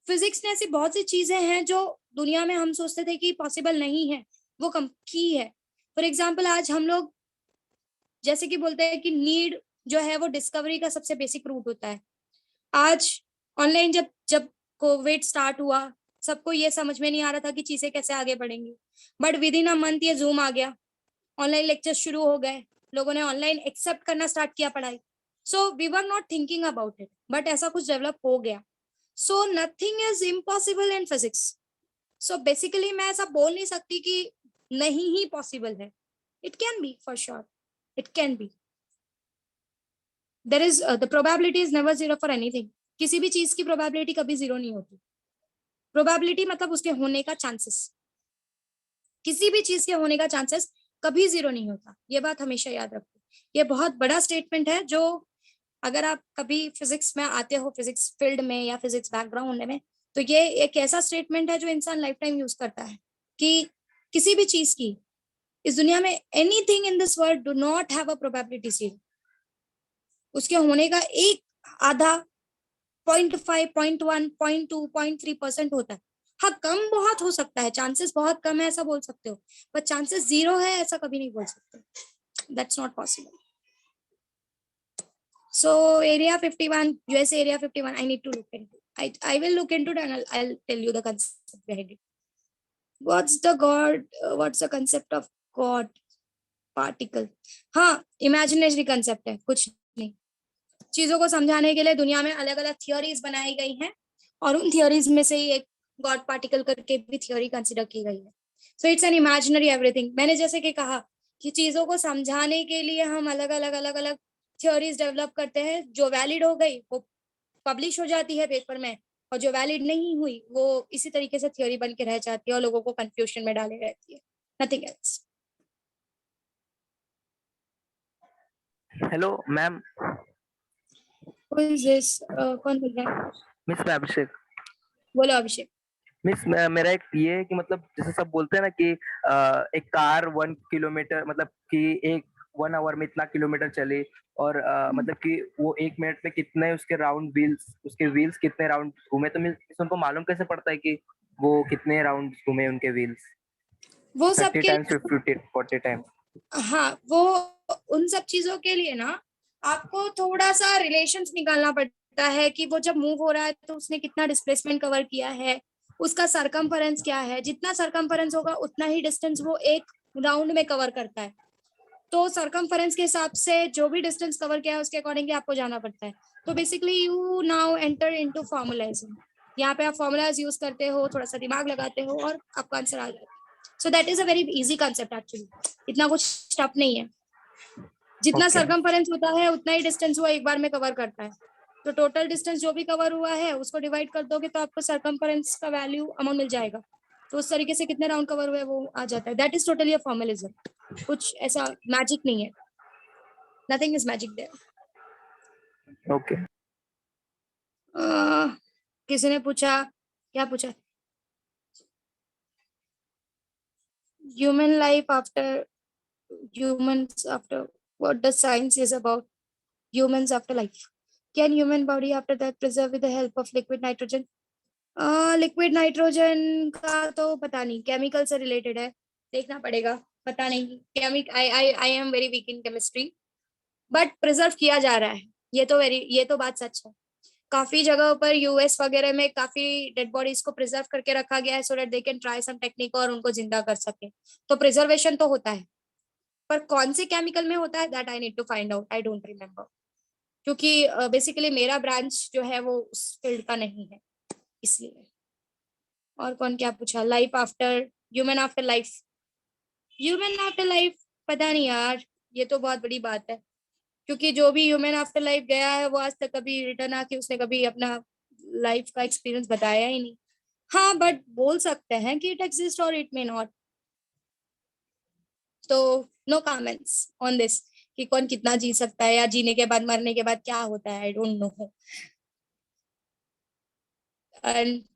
फिजिक्स ने ऐसी बहुत सी चीजें हैं जो दुनिया में हम सोचते थे कि पॉसिबल नहीं है, वो कम की है. फॉर एग्जाम्पल, आज हम लोग जैसे कि बोलते हैं कि नीड जो है वो डिस्कवरी का सबसे बेसिक रूट होता है. आज ऑनलाइन जब कोविड स्टार्ट हुआ, सबको ये समझ में नहीं आ रहा था कि चीजें कैसे आगे बढ़ेंगी, but with in a month ये जूम आ गया, ऑनलाइन लेक्चर शुरू हो गए, लोगों ने ऑनलाइन एक्सेप्ट करना स्टार्ट किया पढ़ाई. So we were not thinking about it, but ऐसा कुछ डेवलप हो गया. So nothing is impossible in physics. So basically मैं ऐसा बोल नहीं सकती कि नहीं ही पॉसिबल है. It can be, for sure it can be. There is the probability is never zero for anything. किसी भी चीज की प्रोबेबिलिटी कभी जीरो नहीं होती. प्रोबेबिलिटी मतलब उसके होने का चांसेस. किसी भी चीज के होने का चांसेस कभी जीरो नहीं होता. ये बात हमेशा याद रखो. ये बहुत बड़ा स्टेटमेंट है जो अगर आप कभी फिजिक्स में आते हो, फिजिक्स फील्ड में या फिजिक्स बैकग्राउंड में, तो ये एक ऐसा स्टेटमेंट है जो इंसान लाइफ टाइम यूज करता है कि किसी भी चीज की इस दुनिया में, anything in this world do not have a probability zero. उसके होने का एक आधा 0.5, 0.1, 0.2, 0.3% होता है. हाँ, कम बहुत हो सकता है, चांसेस बहुत कम है ऐसा बोल सकते हो, पर चांसेस जीरो है ऐसा कभी नहीं बोल सकते. That's not possible. So area 51, US area 51, I need to look into. I will look into it and I'll tell you the concept behind it. What's the concept of God particle? हाँ, imaginary concept है, कुछ नहीं. चीजों को समझाने के लिए दुनिया में अलग अलग थियोरीज बनाई गई हैं, और उन थियोरीज में से ही एक गॉड पार्टिकल करके भी थियोरी कंसिडर की गई है. So it's an imaginary everything. मैंने जैसे कि कहा कि चीजों को समझाने के लिए हम अलग अलग थ्योरीज डेवलप करते हैं. जो वैलिड हो गई वो पब्लिश हो जाती है पेपर में, और जो वैलिड नहीं हुई वो इसी तरीके से थ्योरी बन के रह जाती है और लोगों को कंफ्यूजन में डाले रहती है. Nothing else. Hello ma'am. Who is this? कौन बोल रहा है? मिस अभिषेक. बोलो अभिषेक. मिस मेरा एक ये है कि मतलब जैसे सब बोलते हैं ना कि एक कार 1 किलोमीटर मतलब कि एक 1 आवर में इतना किलोमीटर चले, और मतलब कि वो 1 मिनट में कितने उसके राउंड व्हील्स, उसके व्हील्स कितने राउंड घूमे, तो उनको मालूम कैसे पड़ता है कि वो कितने राउंड घूमे उनके व्हील्स? वो 30 सबके टाइम्स 50 40 टाइम्स. हाँ, वो उन सब चीजों के लिए ना आपको थोड़ा सा रिलेशंस निकालना पड़ता है कि वो जब मूव हो रहा है तो उसने कितना डिस्प्लेसमेंट कवर किया है, उसका सरकमफरेंस क्या है। जितना सरकमफरेंस होगा उतना ही डिस्टेंस वो एक राउंड में कवर करता है। तो सरकमफरेंस के हिसाब से जो भी डिस्टेंस कवर किया है उसके अकॉर्डिंग आपको जाना पड़ता है। तो basically you now enter into formulising. यहाँ पे आप फॉर्मुलाज यूज करते हो, थोड़ा सा दिमाग लगाते हो और आपका आंसर आ जाता है। So that is a very easy concept actually, इतना कुछ टफ नहीं है। जितना Okay. सरकमफरेंस होता है उतना ही डिस्टेंस वो एक बार में कवर करता है। तो टोटल डिस्टेंस जो भी कवर हुआ है उसको डिवाइड कर दोगे तो आपको सरकमफरेंस का वैल्यू अमाउंट मिल जाएगा। तो उस तरीके से कितने राउंड कवर हुए वो आ जाता है। That is totally a formalism, कुछ ऐसा मैजिक नहीं है, nothing is magic there. Okay. किसी ने पूछा, क्या पूछा, human life after humans after, what the science is about humans after life. Can human body after that preserve with the help of liquid nitrogen? Liquid nitrogen का तो पता नहीं, chemical से रिलेटेड है, देखना पड़ेगा, पता नहीं। I am very weak in chemistry, but preserve किया जा रहा है, ये तो बात सच है। काफी जगहों पर यूएस वगैरह में काफी डेड बॉडीज को प्रिजर्व करके रखा गया है so that they can try some technique और उनको जिंदा कर सके। तो प्रिजर्वेशन तो होता है, पर कौन से केमिकल में होता है that I need to find out, I don't remember, क्योंकि बेसिकली मेरा ब्रांच जो है वो उस फील्ड का नहीं है, इसलिए। और कौन क्या पूछा, life after, human after life, human after life पता नहीं यार, ये तो बहुत बड़ी बात है, क्योंकि जो भी ह्यूमन आफ्टर लाइफ गया है वो आज तक कभी रिटर्न आके उसने कभी अपना लाइफ का एक्सपीरियंस बताया ही नहीं। हाँ बट बोल सकते हैं कि इट एग्जिस्ट और इट मे नॉट, तो नो कमेंट्स ऑन दिस कि कौन कितना जी सकता है या जीने के बाद मरने के बाद क्या होता है, आई डोंट नो,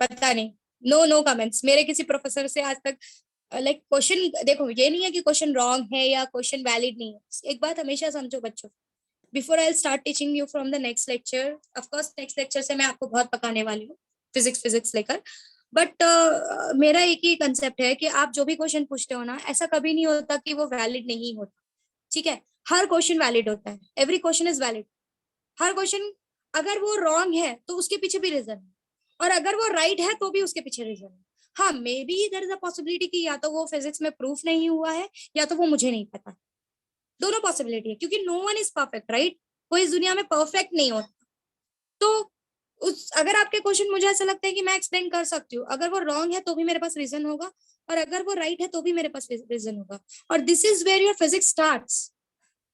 पता नहीं। नो कमेंट्स, मेरे किसी प्रोफेसर से आज तक लाइक क्वेश्चन, देखो ये नहीं है कि क्वेश्चन रॉन्ग है या क्वेश्चन वैलिड नहीं है। एक बात हमेशा समझो बच्चों, before I start teaching you from the next lecture, of course next lecture से मैं आपको बहुत पकाने वाली हूँ फिजिक्स लेकर, बट मेरा एक ही कंसेप्ट है कि आप जो भी क्वेश्चन पूछते हो ना, ऐसा कभी नहीं होता कि वो वैलिड नहीं होता, ठीक है। हर क्वेश्चन वैलिड होता है, every question is valid. Her question अगर वो रॉन्ग है तो उसके पीछे भी रीजन है, और अगर वो राइट है तो भी उसके पीछे रीजन है। हाँ maybe there is a possibility कि या तो वो फिजिक्स में प्रूफ नहीं हुआ है या तो वो मुझे नहीं पता, दोनों पॉसिबिलिटी है, क्योंकि no one is perfect, right, कोई इस दुनिया में परफेक्ट नहीं होता। तो अगर आपके क्वेश्चन मुझे ऐसा लगता है कि मैं एक्सप्लेन कर सकती हूँ, अगर वो रॉन्ग है तो भी मेरे पास रीजन होगा, और अगर वो राइट है तो भी मेरे पास रीजन होगा। और this is where your physics starts.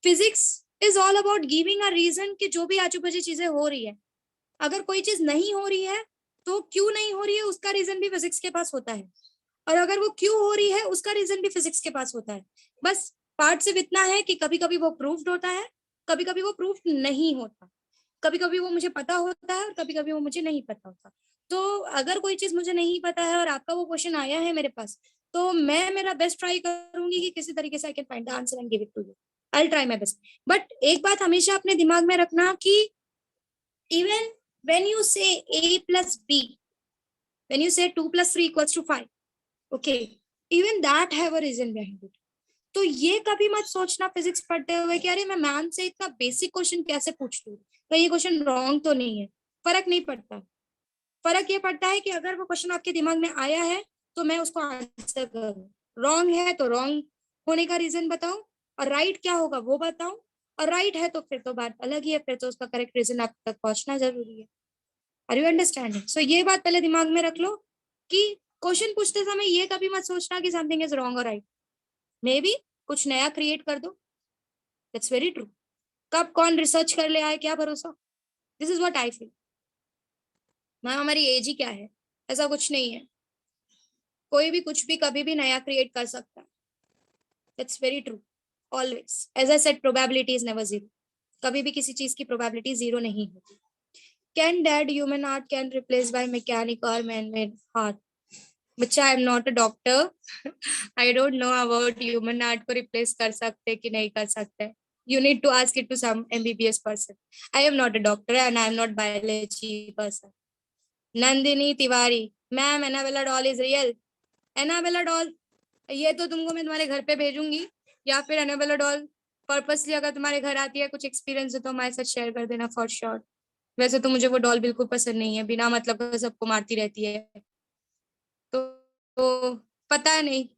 Physics is all about giving a reason कि जो भी आजू बाजू चीजें हो रही है, अगर कोई चीज नहीं हो रही है तो क्यों नहीं हो रही है उसका रीजन भी फिजिक्स के पास होता है, और अगर वो क्यों हो रही है उसका रीजन भी फिजिक्स के पास होता है। बस पार्ट सिर्फ इतना है कि कभी कभी वो प्रूफ्ड होता है, कभी कभी वो प्रूफ नहीं होता, कभी कभी वो मुझे पता होता है और कभी कभी वो मुझे नहीं पता होता। तो अगर कोई चीज मुझे नहीं पता है और आपका वो क्वेश्चन आया है मेरे पास, तो मैं मेरा बेस्ट ट्राई करूंगी कि किसी तरीके से I can find the answer and give it to you, I will try my best. But एक बात हमेशा अपने दिमाग में रखना कि even when you say a plus b, when you say 2 plus 3 equals to 5, okay, even that have a reason behind it. तो ये कभी मत सोचना फिजिक्स पढ़ते हुए कि अरे मैं मैम से इतना बेसिक क्वेश्चन कैसे पूछ लूं, तो ये क्वेश्चन रॉन्ग तो नहीं है। फर्क नहीं पड़ता, फर्क ये पड़ता है कि अगर वो क्वेश्चन आपके दिमाग में आया है तो मैं उसको आंसर करूँ, रॉन्ग है तो रॉन्ग होने का रीजन बताऊं, और राइट क्या होगा वो बताऊं, और राइट है तो फिर तो बात अलग ही है, फिर तो उसका करेक्ट रीजन आप तक पहुंचना जरूरी है। Are you understanding? सो ये बात पहले दिमाग में रख लो कि क्वेश्चन पूछते समय ये कभी मत सोचना कि समथिंग इज रॉन्ग और राइट, मे बी कुछ नया क्रिएट कर दो, दैट्स वेरी ट्रू। कब कौन रिसर्च कर ले आए क्या भरोसा, this is what I feel. Ma'am हमारी एज ही क्या है, ऐसा कुछ नहीं है, कोई भी कुछ भी कभी भी नया क्रिएट कर सकता है, that's very true always. As I said probability is never zero, कभी भी किसी चीज की प्रोबेबिलिटी जीरो नहीं होती। Can dead human heart can replace by mechanic और मैन मेड हार्ट? बच्चा I am not a doctor, I don't know about human heart को रिप्लेस कर सकते कि नहीं कर सकते, you need to ask it to some MBBS person. I am not a doctor and I am not biology person. Nandini Tiwari, ma'am, Annabella doll is real. Annabella doll, ये तो तुमको मैं तुम्हारे घर पे भेजूंगी, या फिर Annabella doll पर्पसली अगर तुम्हारे घर आती है कुछ एक्सपीरियंस है तो हमारे साथ शेयर कर देना फॉर श्योर। वैसे तो मुझे वो डॉल बिल्कुल पसंद नहीं है, बिना मतलब का सबको मारती रहती है। तो पता नहीं,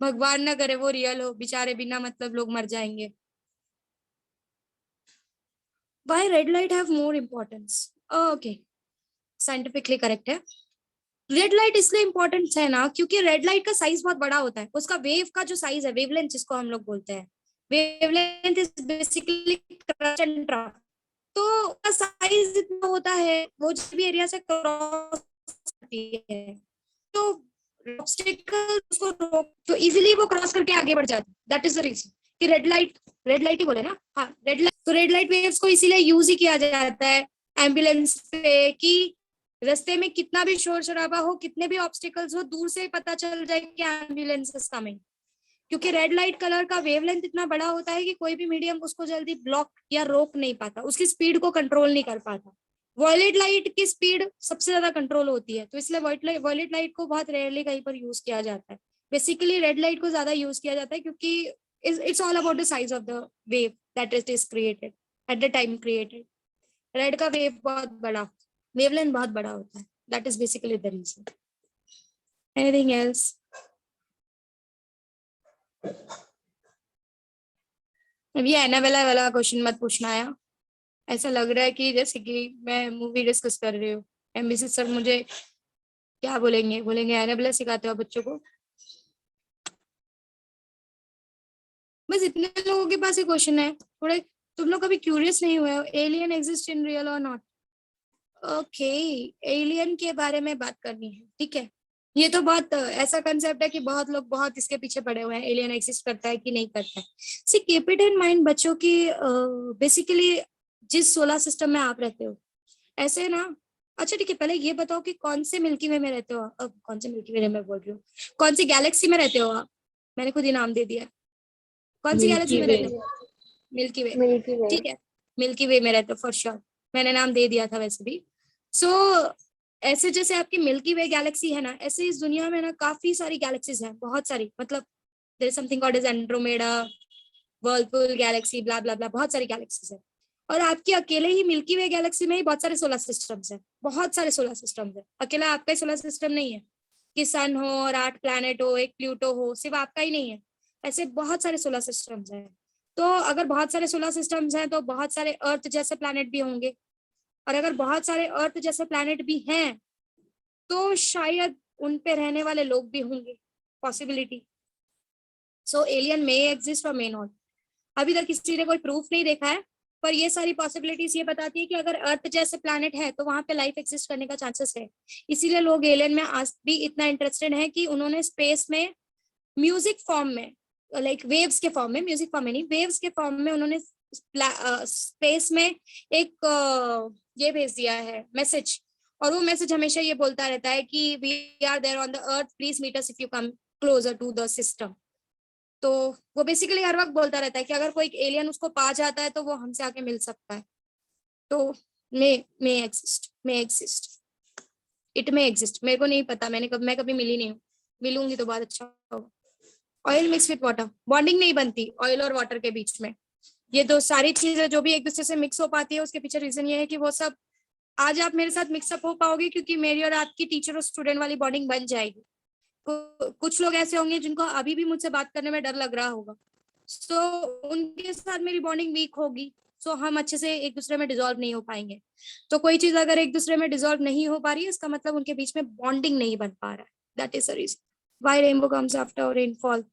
भगवान ना करे वो रियल हो, बेचारे बिना मतलब लोग मर जाएंगे। Why red light have more importance? Okay, scientifically correct है। रेड लाइट इसलिए इंपॉर्टेंट है ना क्योंकि रेड लाइट का साइज बहुत बड़ा होता है। उसका वेव का जो साइज है, वेवलेंथ जिसको हम लोग बोलते हैं, wavelength is basically crust and trough. तो उसका साइज इतना होता है, वो जिस भी एरिया से क्रॉस करती है तो ऑब्स्टिकल उसको रोक तो इजीली वो क्रॉस करके आगे बढ़ जाती है। दैट इज द रीजन कि रेड लाइट ही बोले ना, हाँ रेड लाइट। तो रेड लाइट वेव्स को इसीलिए यूज ही किया जाता है एम्बुलेंस पे कि रास्ते में कितना भी शोर शराबा हो, कितने भी ऑब्स्टिकल्स हो, दूर से पता चल जाए कि एम्बुलेंस इज कमिंग। क्योंकि रेड लाइट कलर का वेवलेंथ इतना बड़ा होता है कि कोई भी मीडियम उसको जल्दी ब्लॉक या रोक नहीं पाता, उसकी स्पीड को कंट्रोल नहीं कर पाता। वॉयलेट लाइट की स्पीड सबसे ज्यादा कंट्रोल होती है, तो इसलिए वॉयलेट लाइट को बहुत रेयरली कहीं पर यूज किया जाता है। बेसिकली रेड लाइट को ज्यादा यूज किया जाता है क्योंकि it's all about the size of the wave that it is created at the time created. Red का वेव बहुत बड़ा, वेवलेंथ बहुत बड़ा होता है। That is basically the reason. Anything else? अभी एनाबेला वाला क्वेश्चन मत पूछना है। ऐसा लग रहा है कि जैसे कि मैं मूवी डिस्कस कर रही हूँ। एमबीसी सर मुझे क्या बोलेंगे एनाबेला सिखाते हो बच्चों को। बस इतने लोगों के पास ये क्वेश्चन है। थोड़े तुम लोग कभी क्यूरियस नहीं हुए हो एलियन एग्जिस्ट इन रियल और नॉट? ओके, एलियन के बारे में बात करनी है, ठीक है। ये तो बहुत ऐसा कंसेप्ट है कि बहुत लोग बहुत इसके पीछे पड़े हुए हैं, एलियन एग्जिस्ट करता है कि नहीं करता है। सी कीप इट इन माइंड बच्चों की, बेसिकली जिस सोलर सिस्टम में आप रहते हो ऐसे ना। अच्छा ठीक है, पहले ये बताओ कि कौन से मिल्की वे में रहते हो अब कौन से मिल्की वे में बोल रही हूँ, कौन सी गैलेक्सी में रहते हो आप? मैंने खुद ही नाम दे दिया। कौन सी गैलेक्सी में रहते हो? मिल्की वे। मिल्की वे। ठीक है, मिल्की वे में रहते हो फॉर श्योर। मैंने नाम दे दिया था वैसे भी। सो ऐसे जैसे आपकी मिल्की वे गैलेक्सी है ना, ऐसे इस दुनिया में ना काफी सारी गैलेक्सीज हैं, बहुत सारी। मतलब there is something called as Andromeda, whirlpool galaxy, blah blah blah, बहुत सारी गैलेक्सीज है। और आपके अकेले ही मिल्की वे गैलेक्सी में ही बहुत सारे सोलर सिस्टम्स हैं, बहुत सारे सोलर सिस्टम्स हैं। अकेला आपका ही सोलर सिस्टम नहीं है कि सन हो और 8 प्लैनेट हो, एक प्लूटो हो, सिर्फ आपका ही नहीं है। ऐसे बहुत सारे सोलर सिस्टम्स हैं। तो अगर बहुत सारे सोलर सिस्टम्स हैं तो बहुत सारे अर्थ जैसे प्लैनेट भी होंगे, और अगर बहुत सारे अर्थ जैसे प्लैनेट भी हैं तो शायद उन पे रहने वाले लोग भी होंगे, पॉसिबिलिटी। सो एलियन मे एग्जिस्ट और मे नॉट। अभी तक किसी ने कोई प्रूफ नहीं देखा है, पर ये सारी पॉसिबिलिटीज ये बताती है कि अगर अर्थ जैसे प्लैनेट है तो वहां पे लाइफ एग्जिस्ट करने का चांसेस है। इसीलिए लोग एलियन में आज भी इतना इंटरेस्टेड है कि उन्होंने स्पेस में म्यूजिक फॉर्म में, लाइक वेव्स के फॉर्म में, म्यूजिक फॉर्म में नहीं, वेव्स के फॉर्म में उन्होंने स्पेस में एक ये भेज दिया है मैसेज। और वो मैसेज हमेशा ये बोलता रहता है कि we are there on the earth, please meet us if you come closer to the system. तो वो बेसिकली हर वक्त बोलता रहता है कि अगर कोई एलियन उसको पा जाता है तो वो हमसे आके मिल सकता है। तो मे एग्जिस्ट, इट मे एग्जिस्ट। मेरे को नहीं पता, मैं कभी मिली नहीं हूँ, मिलूंगी तो बहुत अच्छा होगा। Oil mix with water, bonding नहीं बनती ऑयल और वाटर के बीच में। ये दो सारी चीजें जो भी एक दूसरे से मिक्स हो पाती है, उसके पीछे रीजन ये है कि वो सब आज आप मेरे साथ मिक्सअप हो पाओगे क्योंकि मेरी और आपकी टीचर और स्टूडेंट वाली बॉन्डिंग बन जाएगी। कुछ लोग ऐसे होंगे जिनको अभी भी मुझसे बात करने में डर लग रहा होगा, सो उनके साथ मेरी बॉन्डिंग वीक होगी, सो हम अच्छे से एक दूसरे में डिसॉल्व नहीं हो पाएंगे। तो कोई चीज अगर एक दूसरे में डिसॉल्व नहीं हो पा रही है, इसका मतलब उनके बीच में बॉन्डिंग नहीं बन पा रहा है। That is the reason why rainbow comes after rainfall.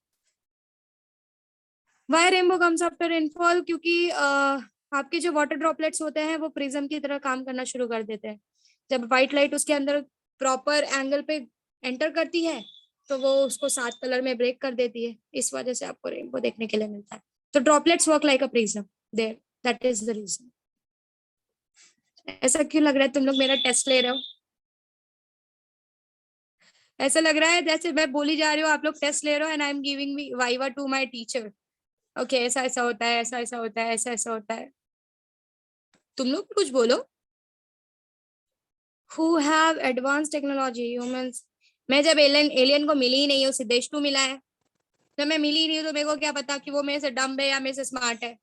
Why rainbow comes after rainfall क्योंकि आपके जो वाटर ड्रॉपलेट्स होते हैं वो प्रिज्म की तरह काम करना शुरू कर देते हैं। जब व्हाइट लाइट उसके अंदर प्रॉपर एंगल पे एंटर करती है तो वो उसको 7 कलर में ब्रेक कर देती है, इस वजह से आपको रेनबो देखने के लिए मिलता है। तो droplets work like a prism there, that is the reason. ऐसा क्यों लग रहा है तुम लोग मेरा टेस्ट ले रहे हो? ऐसा लग रहा है जैसे मैं बोली जा रही हूँ, आप लोग टेस्ट ले रहे हो and I am giving me viva to my teacher. Okay, ऐसा ऐसा होता है, ऐसा ऐसा होता है, ऐसा ऐसा होता है। तुम लोग भी कुछ बोलो। Who have advanced technology? Humans। मैं जब एलियन को मिली ही नहीं हूँ, सिद्धेश टू मिला है। जब मैं मिली नहीं हूँ तो मेरे को क्या पता कि वो मेरे से डम्ब है या मेरे से स्मार्ट है।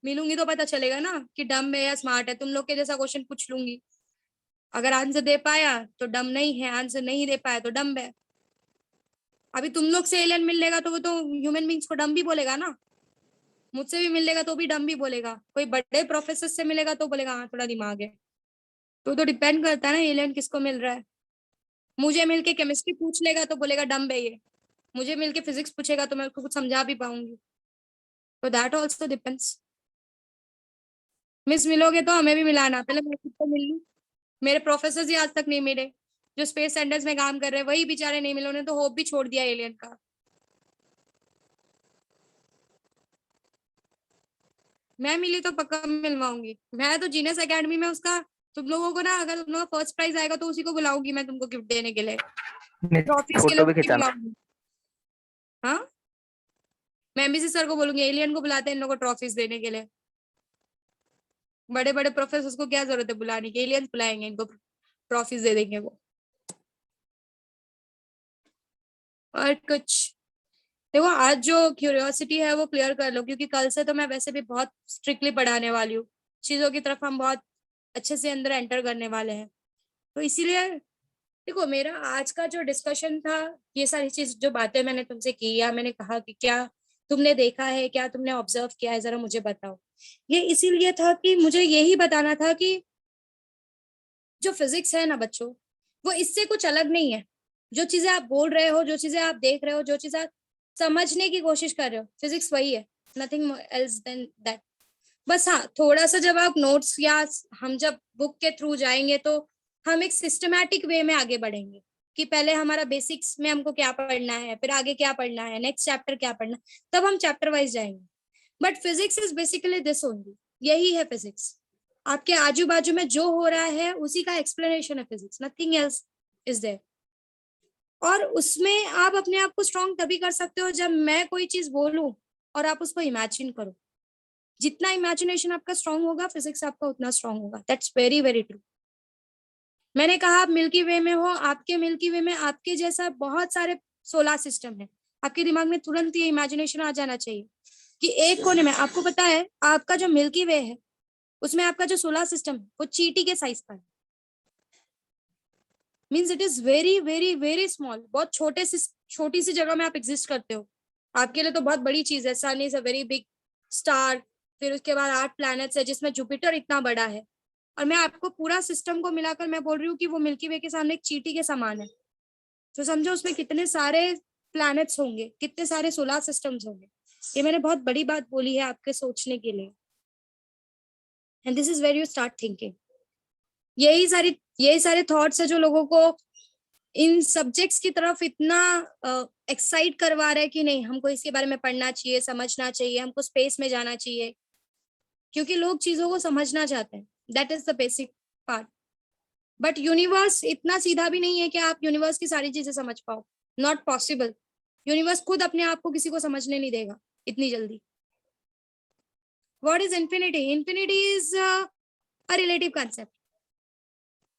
मिलूंगी तो पता चलेगा ना कि डम्ब है या स्मार्ट है। तुम लोग के जैसा क्वेश्चन पूछ लूंगी, अगर आंसर दे पाया तो डम नहीं है, आंसर नहीं दे पाया तो डम्ब है। अभी तुम लोग से एलियन मिलेगा तो वो तो ह्यूमन बींग्स को डम भी बोलेगा ना, मुझसे भी मिलेगा तो भी डम भी बोलेगा, कोई बड़े प्रोफेसर से मिलेगा तो बोलेगा हाँ थोड़ा दिमाग है। तो डिपेंड करता है ना एलियन किसको मिल रहा है। मुझे मिलके केमिस्ट्री पूछ लेगा तो बोलेगा डम्ब है ये, मुझे मिलके फिजिक्स पूछेगा तो मैं उसको कुछ समझा भी पाऊंगी। तो दैट ऑल्सो डिपेंड्स। मिस मिलोगे तो हमें भी मिलाना, पहले मैं खुद तो मिल लूं। मेरे प्रोफेसर ही आज तक नहीं मिले, जो स्पेस सेंटर्स में काम कर रहे हैं वही बेचारे नहीं मिले, उन्होंने तो होप भी छोड़ दिया एलियन का। मैं मिली तो पक्का मिलवाऊंगी। मैं तो जीनियस एकेडमी में उसका, तुम लोगों को ना, अगर तुम लोगों का फर्स्ट प्राइज आएगा तो उसी को बुलाऊंगी मैं तुमको गिफ्ट देने के लिए, ट्रॉफीज के लिए फोटो भी उसी खिंचाना। बुलाऊंगी। हाँ, मैं एमबीसी सर को बोलूंगी एलियन को बुलाते हैं इन लोगों को ट्रॉफीज देने के लिए। बड़े बड़े प्रोफेसर को क्या जरूरत है बुलाने की, एलियंस बुलाएंगे इनको, ट्रॉफीज दे देंगे वो। और कुछ देखो, आज जो क्यूरियोसिटी है वो क्लियर कर लो, क्योंकि कल से तो मैं वैसे भी बहुत स्ट्रिक्टली पढ़ाने वाली हूँ, चीजों की तरफ हम बहुत अच्छे से अंदर एंटर करने वाले हैं। तो इसीलिए देखो, मेरा आज का जो डिस्कशन था, ये सारी चीज जो बातें मैंने तुमसे की या मैंने कहा कि क्या तुमने देखा है, क्या तुमने ऑब्जर्व किया है, जरा मुझे बताओ। ये इसीलिए था कि मुझे यही बताना था कि जो फिजिक्स है ना बच्चों, वो इससे कुछ अलग नहीं है। जो चीजें आप बोल रहे हो, जो चीजें आप देख रहे हो, जो चीजें आप समझने की कोशिश कर रहे हो, फिजिक्स वही है, नथिंग एल्स देन दैट। बस हाँ, थोड़ा सा जब आप नोट्स या हम जब बुक के थ्रू जाएंगे तो हम एक सिस्टमैटिक वे में आगे बढ़ेंगे कि पहले हमारा बेसिक्स में हमको क्या पढ़ना है, फिर आगे क्या पढ़ना है, नेक्स्ट चैप्टर क्या पढ़ना है, तब हम चैप्टर वाइज जाएंगे। But physics is basically this only, यही है फिजिक्स। आपके आजू बाजू में जो हो रहा है उसी का एक्सप्लेनेशन है physics, nothing else is there. और उसमें आप अपने आप को स्ट्रॉन्ग तभी कर सकते हो जब मैं कोई चीज बोलूं और आप उसको इमेजिन करो। जितना इमेजिनेशन आपका स्ट्रांग होगा, फिजिक्स आपका उतना स्ट्रांग होगा। That's very very true. मैंने कहा आप मिल्की वे में हो, आपके मिल्की वे में आपके जैसा बहुत सारे सोलर सिस्टम है। आपके दिमाग में तुरंत ये इमेजिनेशन आ जाना चाहिए कि एक कोने में, आपको पता है आपका जो मिल्की वे है उसमें आपका जो सोलर सिस्टम है वो चींटी के साइज का है। Means it is very very very small. बहुत छोटी सी जगह में आप एग्जिस्ट करते हो। आपके लिए तो बहुत बड़ी चीज है, sun is a very big star. फिर उसके बाद 8 प्लैनेट्स है जिसमें जुपिटर इतना बड़ा है, और मैं आपको पूरा सिस्टम को मिलाकर मैं बोल रही हूँ कि वो मिल्की वे के सामने एक चींटी के समान है। तो समझो उसमें कितने सारे प्लैनेट्स होंगे, कितने सारे सोलर सिस्टम्स होंगे। ये मैंने बहुत बड़ी बात बोली है आपके सोचने के लिए। And this is where you start thinking. यही सारे थॉट्स है जो लोगों को इन सब्जेक्ट्स की तरफ इतना एक्साइट करवा रहा है कि नहीं, हमको इसके बारे में पढ़ना चाहिए, समझना चाहिए, हमको स्पेस में जाना चाहिए, क्योंकि लोग चीजों को समझना चाहते हैं। That is the basic part. But universe इतना सीधा भी नहीं है कि आप यूनिवर्स की सारी चीजें समझ पाओ। Not possible. यूनिवर्स खुद अपने आप को किसी को समझने नहीं देगा इतनी जल्दी। What is infinity? Infinity is a relative concept.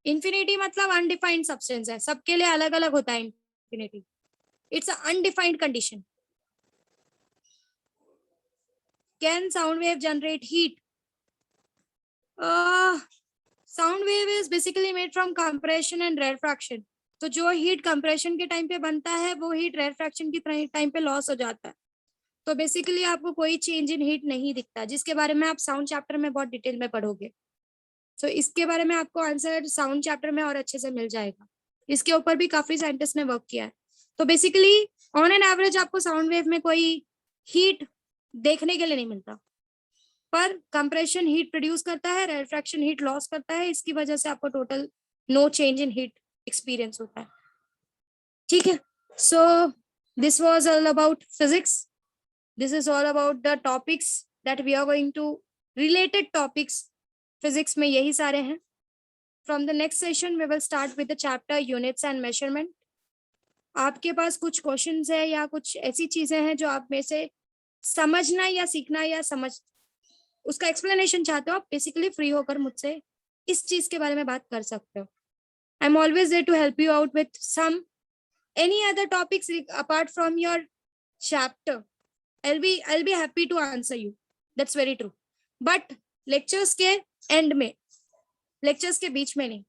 Infinity मतलब अनडिफाइंड सब्सटेंस है, सबके लिए अलग अलग होता है infinity. It's a undefined condition. Can sound wave generate heat? Sound wave is basically made from compression and refraction. तो जो हीट कंप्रेशन के टाइम पे बनता है वो हीट रेफ्रैक्शन की टाइम पे लॉस हो जाता है। तो बेसिकली आपको कोई चेंज इन हीट नहीं दिखता, जिसके बारे में आप साउंड चैप्टर में बहुत डिटेल में पढ़ोगे। तो इसके बारे में आपको आंसर साउंड चैप्टर में और अच्छे से मिल जाएगा। इसके ऊपर भी काफी साइंटिस्ट ने वर्क किया है। तो बेसिकली ऑन एन एवरेज आपको साउंड वेव में कोई हीट देखने के लिए नहीं मिलता, पर कंप्रेशन हीट प्रोड्यूस करता है, रेफ्रैक्शन हीट लॉस करता है। इसकी वजह से आपको total no change in heat experience होता है। ठीक है, so this was all about physics. This is all about the topics that we are going to, related topics physics में यही सारे हैं। From the next session we will start with the chapter units and measurement. आपके पास कुछ questions है या कुछ ऐसी चीजें हैं जो आप में से समझना या सीखना या समझ उसका एक्सप्लेनेशन चाहते हो, आप बेसिकली फ्री होकर मुझसे इस चीज के बारे में बात कर सकते हो। I am always there to help you out with some Any other topics apart from your chapter, I'll be happy to answer you. That's very true. But lectures के end में, lectures के बीच में नहीं.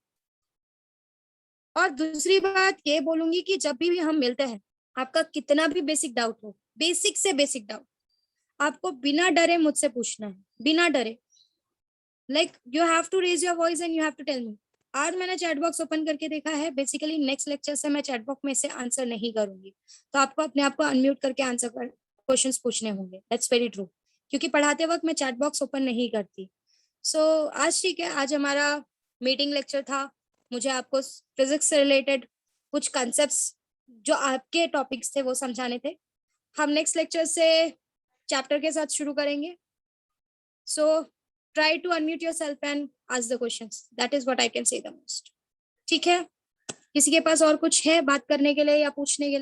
और दूसरी बात ये बोलूंगी कि जब भी हम मिलते हैं, आपका कितना भी बेसिक डाउट हो, बेसिक से बेसिक डाउट, आपको बिना डरे मुझसे पूछना है, बिना डरे. Like you have to raise your voice and you have to tell me. आज मैंने चैट बॉक्स ओपन करके देखा है. बेसिकली नेक्स्ट लेक्चर से मैं चैट बॉक्स में से आंसर नहीं करूंगी, तो आपको अपने आप को अनम्यूट करके आंसर कर क्वेश्चंस पूछने होंगे. दैट्स वेरी ट्रू, क्योंकि पढ़ाते वक्त मैं चैट बॉक्स ओपन नहीं करती. सो आज ठीक है, आज हमारा मीटिंग लेक्चर था. मुझे आपको फिजिक्स से रिलेटेड कुछ कंसेप्ट्स जो आपके टॉपिक्स थे वो समझाने थे. हम नेक्स्ट लेक्चर से चैप्टर के साथ शुरू करेंगे. सो try to unmute yourself and ask the questions. That is what I can say the most. ठीक है, किसी के पास और कुछ है बात करने के लिए या पूछने के लिए?